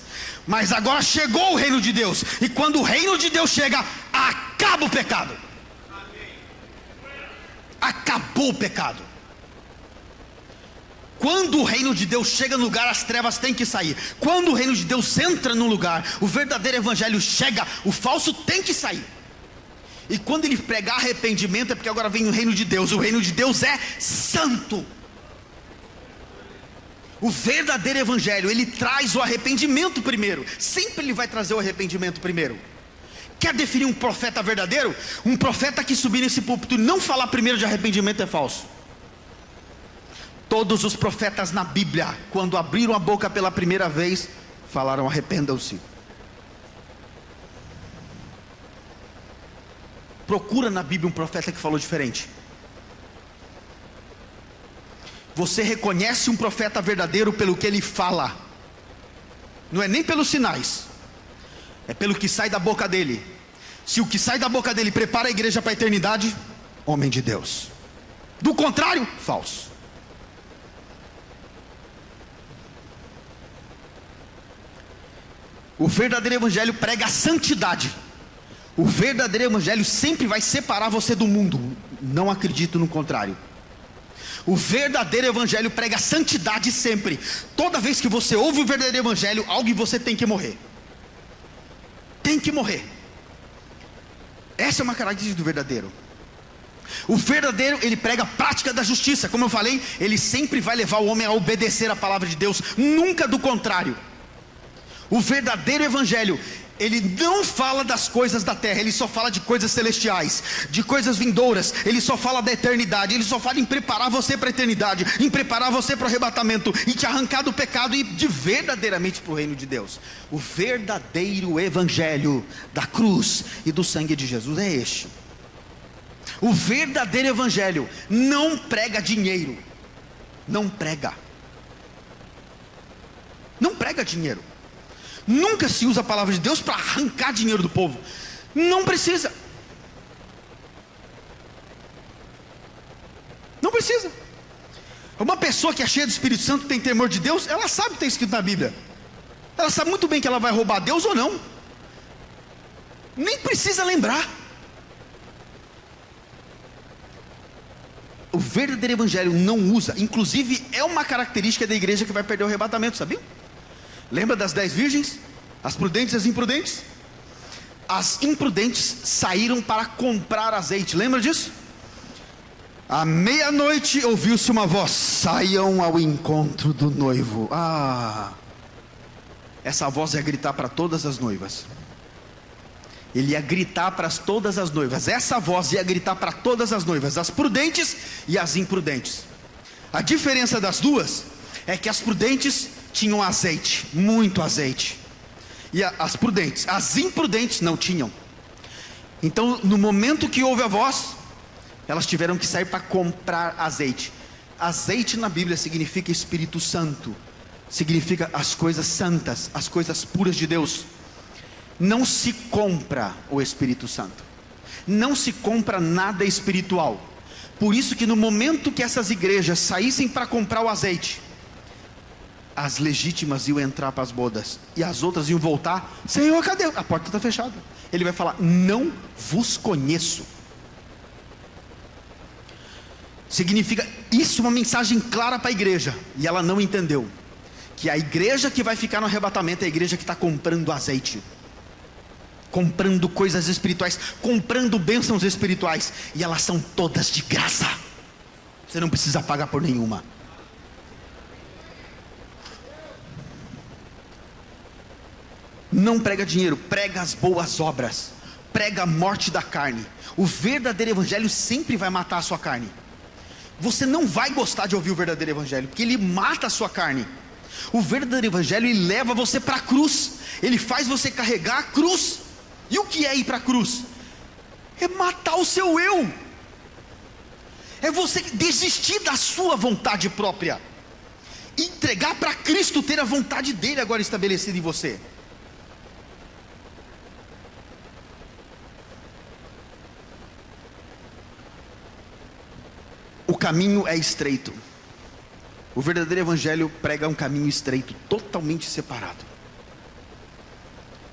mas agora chegou o reino de Deus. E quando o reino de Deus chega, acaba o pecado. Acabou o pecado. Quando o reino de Deus chega no lugar, as trevas têm que sair. Quando o reino de Deus entra no lugar, o verdadeiro evangelho chega, o falso tem que sair. E quando ele pregar arrependimento, é porque agora vem o reino de Deus. O reino de Deus é santo. O verdadeiro evangelho, ele traz o arrependimento primeiro. Sempre ele vai trazer o arrependimento primeiro. Quer definir um profeta verdadeiro? Um profeta que subir nesse púlpito e não falar primeiro de arrependimento é falso. Todos os profetas na Bíblia, quando abriram a boca pela primeira vez, falaram: arrependam-se. Procura na Bíblia um profeta que falou diferente. Você reconhece um profeta verdadeiro pelo que ele fala, não é nem pelos sinais, é pelo que sai da boca dele. Se o que sai da boca dele prepara a igreja para a eternidade, homem de Deus. Do contrário, falso. O verdadeiro evangelho prega a santidade. O verdadeiro evangelho sempre vai separar você do mundo. Não acredito no contrário. O verdadeiro evangelho prega a santidade sempre. Toda vez que você ouve o verdadeiro evangelho, algo em você tem que morrer. Tem que morrer. Essa é uma característica do verdadeiro. O verdadeiro, ele prega a prática da justiça. Como eu falei, ele sempre vai levar o homem a obedecer a palavra de Deus, nunca do contrário. O verdadeiro evangelho, ele não fala das coisas da terra, ele só fala de coisas celestiais, de coisas vindouras. Ele só fala da eternidade, ele só fala em preparar você para a eternidade, em preparar você para o arrebatamento, e te arrancar do pecado e de verdadeiramente para o reino de Deus. O verdadeiro evangelho da cruz e do sangue de Jesus é este. O verdadeiro evangelho não prega dinheiro. Não prega dinheiro. Nunca se usa a palavra de Deus para arrancar dinheiro do povo. Não precisa. Não precisa. Uma pessoa que é cheia do Espírito Santo, tem temor de Deus, ela sabe o que está escrito na Bíblia. Ela sabe muito bem que ela vai roubar Deus ou não. Nem precisa lembrar. O verdadeiro evangelho não usa. Inclusive é uma característica da igreja que vai perder o arrebatamento, sabia? Lembra das 10 virgens? As prudentes e as imprudentes? As imprudentes saíram para comprar azeite, lembra disso? À meia-noite ouviu-se uma voz: saiam ao encontro do noivo. Essa voz ia gritar para todas as noivas. Ele ia gritar para todas as noivas. Essa voz ia gritar para todas as noivas, as prudentes e as imprudentes. A diferença das duas é que as prudentes tinham azeite, muito azeite, e as prudentes, as imprudentes não tinham. Então no momento que houve a voz, elas tiveram que sair para comprar azeite. Azeite na Bíblia significa Espírito Santo, significa as coisas santas, as coisas puras de Deus. Não se compra o Espírito Santo, não se compra nada espiritual. Por isso que no momento que essas igrejas saíssem para comprar o azeite, as legítimas iam entrar para as bodas, e as outras iam voltar: Senhor, cadê? A porta está fechada. Ele vai falar: não vos conheço. Significa, isso é uma mensagem clara para a igreja, e ela não entendeu, que a igreja que vai ficar no arrebatamento é a igreja que está comprando azeite, comprando coisas espirituais, comprando bênçãos espirituais, e elas são todas de graça, você não precisa pagar por nenhuma. Não prega dinheiro, prega as boas obras, prega a morte da carne. O verdadeiro evangelho sempre vai matar a sua carne. Você não vai gostar de ouvir o verdadeiro evangelho, porque ele mata a sua carne. O verdadeiro evangelho, ele leva você para a cruz, ele faz você carregar a cruz. E o que é ir para a cruz? É matar o seu eu, é você desistir da sua vontade própria, entregar para Cristo, ter a vontade dele agora estabelecida em você. O caminho é estreito. O verdadeiro evangelho prega um caminho estreito, totalmente separado.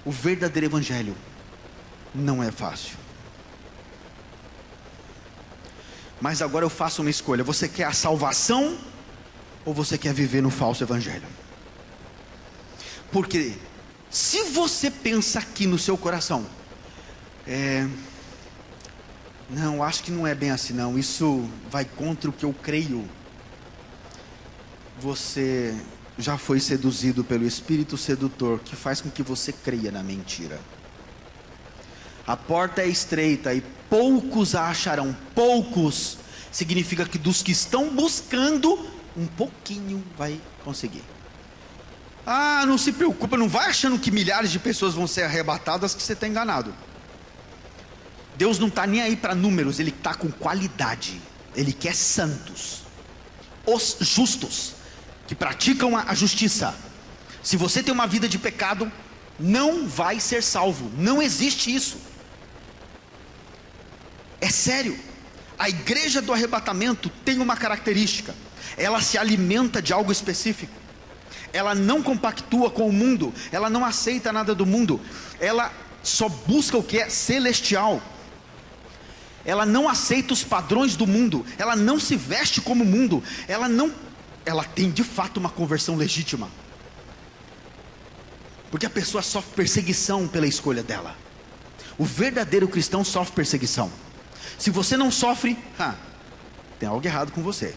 O verdadeiro evangelho não é fácil. Mas agora eu faço uma escolha: você quer a salvação ou você quer viver no falso evangelho? Porque se você pensa aqui no seu coração, não, acho que não é bem assim não, isso vai contra o que eu creio, você já foi seduzido pelo espírito sedutor que faz com que você creia na mentira. A porta é estreita e poucos a acharão. Poucos significa que dos que estão buscando, um pouquinho vai conseguir. Ah, não se preocupa, não vai achando que milhares de pessoas vão ser arrebatadas, que você está enganado. Deus não está nem aí para números, Ele está com qualidade. Ele quer santos, os justos, que praticam a justiça. Se você tem uma vida de pecado, não vai ser salvo. Não existe isso. É sério. A igreja do arrebatamento tem uma característica: ela se alimenta de algo específico. Ela não compactua com o mundo, ela não aceita nada do mundo, ela só busca o que é celestial. Ela não aceita os padrões do mundo, ela não se veste como o mundo, ela tem de fato uma conversão legítima, porque a pessoa sofre perseguição pela escolha dela. O verdadeiro cristão sofre perseguição. Se você não sofre, tem algo errado com você.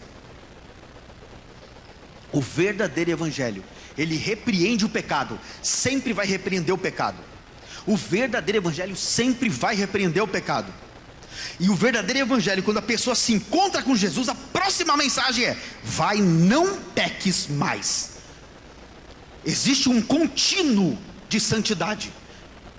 O verdadeiro evangelho, ele repreende o pecado, sempre vai repreender o pecado. O verdadeiro evangelho sempre vai repreender o pecado. E o verdadeiro evangelho, quando a pessoa se encontra com Jesus, a próxima mensagem é: vai, não peques mais. Existe um contínuo de santidade,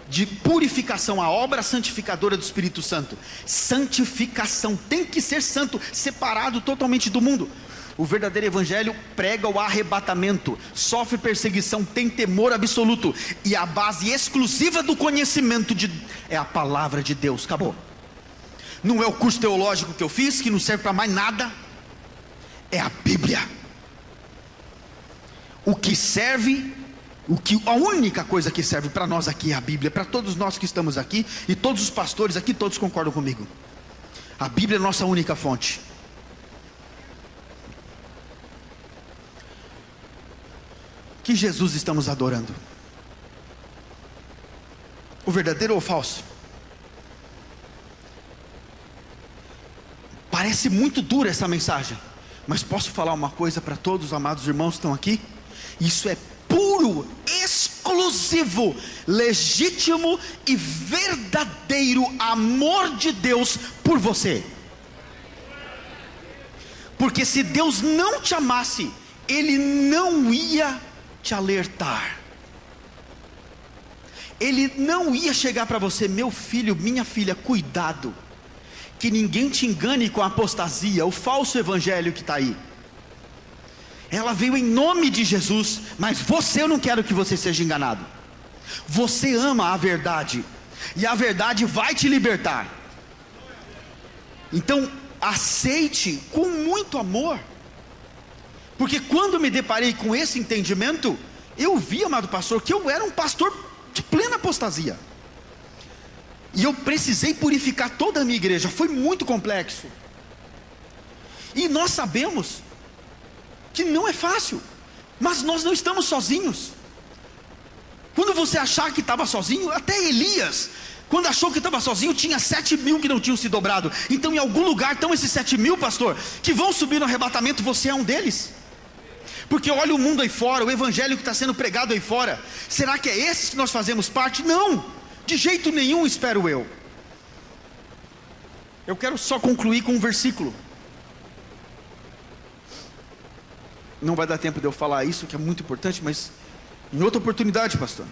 de purificação, a obra santificadora do Espírito Santo. Santificação, tem que ser santo, separado totalmente do mundo. O verdadeiro evangelho prega o arrebatamento, sofre perseguição, tem temor absoluto, e a base exclusiva do conhecimento é a palavra de Deus. Acabou. Não é o curso teológico que eu fiz, que não serve para mais nada. É a Bíblia. O que serve, a única coisa que serve para nós aqui é a Bíblia. Para todos nós que estamos aqui, e todos os pastores aqui, todos concordam comigo. A Bíblia é a nossa única fonte. Que Jesus estamos adorando? O verdadeiro ou o falso? Parece muito dura essa mensagem, mas posso falar uma coisa para todos os amados irmãos que estão aqui? Isso é puro, exclusivo, legítimo e verdadeiro amor de Deus por você. Porque se Deus não te amasse, Ele não ia te alertar. Ele não ia chegar para você: meu filho, minha filha, cuidado, que ninguém te engane com a apostasia, o falso evangelho que está aí. Ela veio em nome de Jesus, mas eu não quero que você seja enganado. Você ama a verdade, e a verdade vai te libertar. Então aceite com muito amor. Porque quando me deparei com esse entendimento, eu vi, amado pastor, que eu era um pastor de plena apostasia. E eu precisei purificar toda a minha igreja. Foi muito complexo. E nós sabemos que não é fácil, mas nós não estamos sozinhos. Quando você achar que estava sozinho, até Elias, quando achou que estava sozinho, tinha 7.000 que não tinham se dobrado. Então em algum lugar estão esses 7.000, pastor, que vão subir no arrebatamento. Você é um deles. Porque olha o mundo aí fora, o evangelho que está sendo pregado aí fora. Será que é esse que nós fazemos parte? Não, de jeito nenhum, espero eu. Eu quero só concluir com um versículo. Não vai dar tempo de eu falar isso, que é muito importante, mas em outra oportunidade, pastor.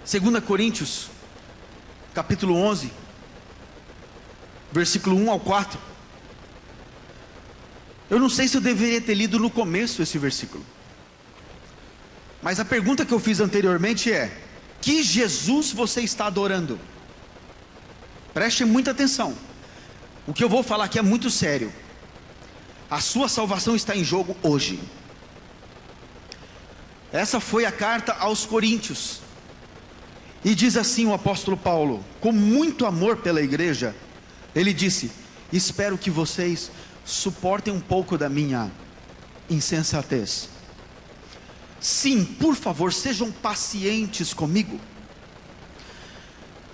Segunda Coríntios, capítulo 11, versículo 1 ao 4. Eu não sei se eu deveria ter lido no começo esse versículo, mas a pergunta que eu fiz anteriormente é: que Jesus você está adorando? Preste muita atenção. O que eu vou falar aqui é muito sério. A sua salvação está em jogo hoje. Essa foi a carta aos Coríntios. E diz assim o apóstolo Paulo, com muito amor pela igreja, ele disse: espero que vocês suportem um pouco da minha insensatez. Sim, por favor, sejam pacientes comigo.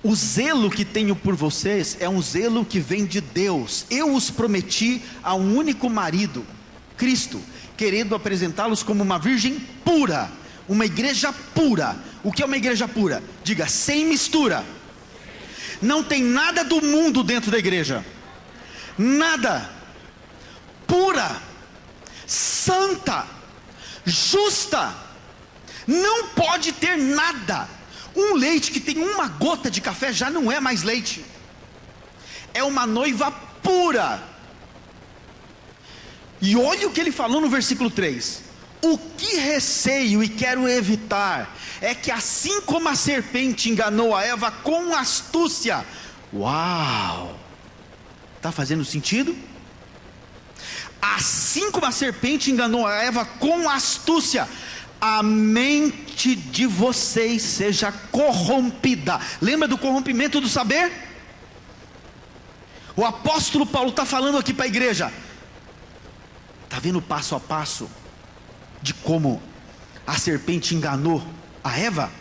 O zelo que tenho por vocês é um zelo que vem de Deus. Eu os prometi a um único marido, Cristo, querendo apresentá-los como uma virgem pura, uma igreja pura. O que é uma igreja pura? Diga, sem mistura. Não tem nada do mundo dentro da igreja, nada. Pura, santa, justa. Não pode ter nada. Um leite que tem uma gota de café já não é mais leite. É uma noiva pura. E olha o que ele falou no versículo 3. O que receio e quero evitar é que assim como a serpente enganou a Eva com astúcia. Uau! Está fazendo sentido? Assim como a serpente enganou a Eva com astúcia, a mente de vocês seja corrompida. Lembra do corrompimento do saber? O apóstolo Paulo está falando aqui para a igreja. Está vendo passo a passo de como a serpente enganou a Eva?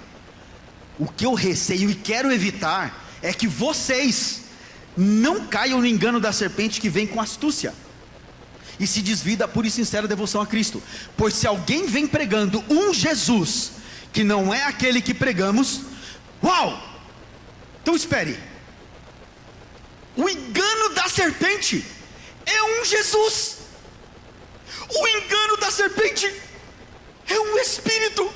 O que eu receio e quero evitar é que vocês não caiam no engano da serpente que vem com astúcia e se desvia da pura e sincera devoção a Cristo. Pois se alguém vem pregando um Jesus que não é aquele que pregamos, uau! Então espere, o engano da serpente é um Jesus, o engano da serpente é um espírito,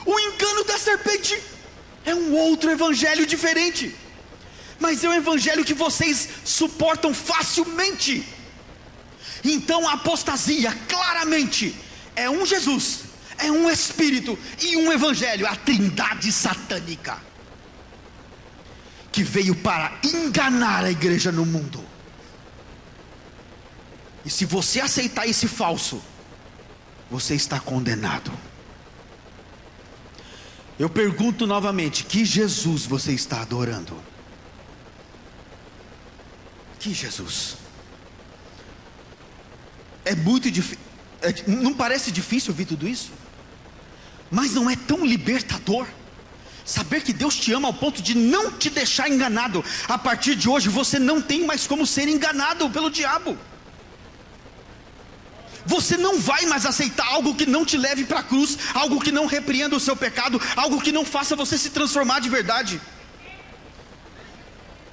o engano da serpente é um outro evangelho diferente, mas é um evangelho que vocês suportam facilmente. Então a apostasia claramente é um Jesus, é um espírito e um evangelho, a trindade satânica que veio para enganar a igreja no mundo. E se você aceitar esse falso, você está condenado. Eu pergunto novamente, que Jesus você está adorando? Que Jesus? É muito difícil, não parece difícil ouvir tudo isso? Mas não é tão libertador saber que Deus te ama ao ponto de não te deixar enganado? A partir de hoje você não tem mais como ser enganado pelo diabo. Você não vai mais aceitar algo que não te leve para a cruz, algo que não repreenda o seu pecado, algo que não faça você se transformar de verdade.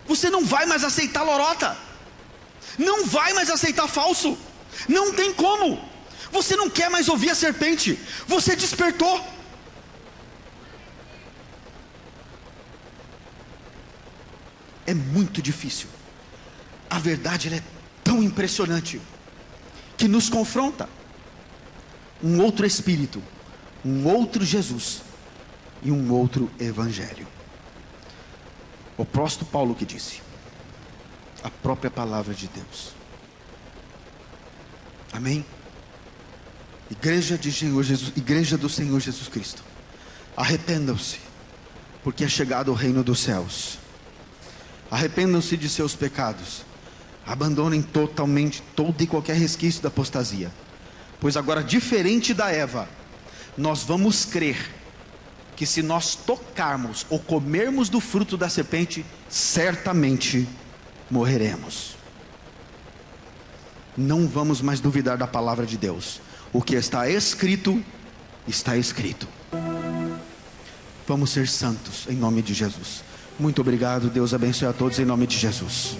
Você não vai mais aceitar lorota, não vai mais aceitar falso. Não tem como. Você não quer mais ouvir a serpente. Você despertou. É muito difícil. A verdade ela é tão impressionante que nos confronta. Um outro espírito, um outro Jesus e um outro evangelho. O apóstolo Paulo que disse, a própria palavra de Deus. Amém? Igreja do Senhor Jesus Cristo, arrependam-se, porque é chegado o reino dos céus. Arrependam-se de seus pecados, abandonem totalmente todo e qualquer resquício da apostasia, pois agora, diferente da Eva, nós vamos crer que se nós tocarmos ou comermos do fruto da serpente, certamente morreremos. Não vamos mais duvidar da palavra de Deus. O que está escrito, está escrito. Vamos ser santos em nome de Jesus. Muito obrigado, Deus abençoe a todos em nome de Jesus.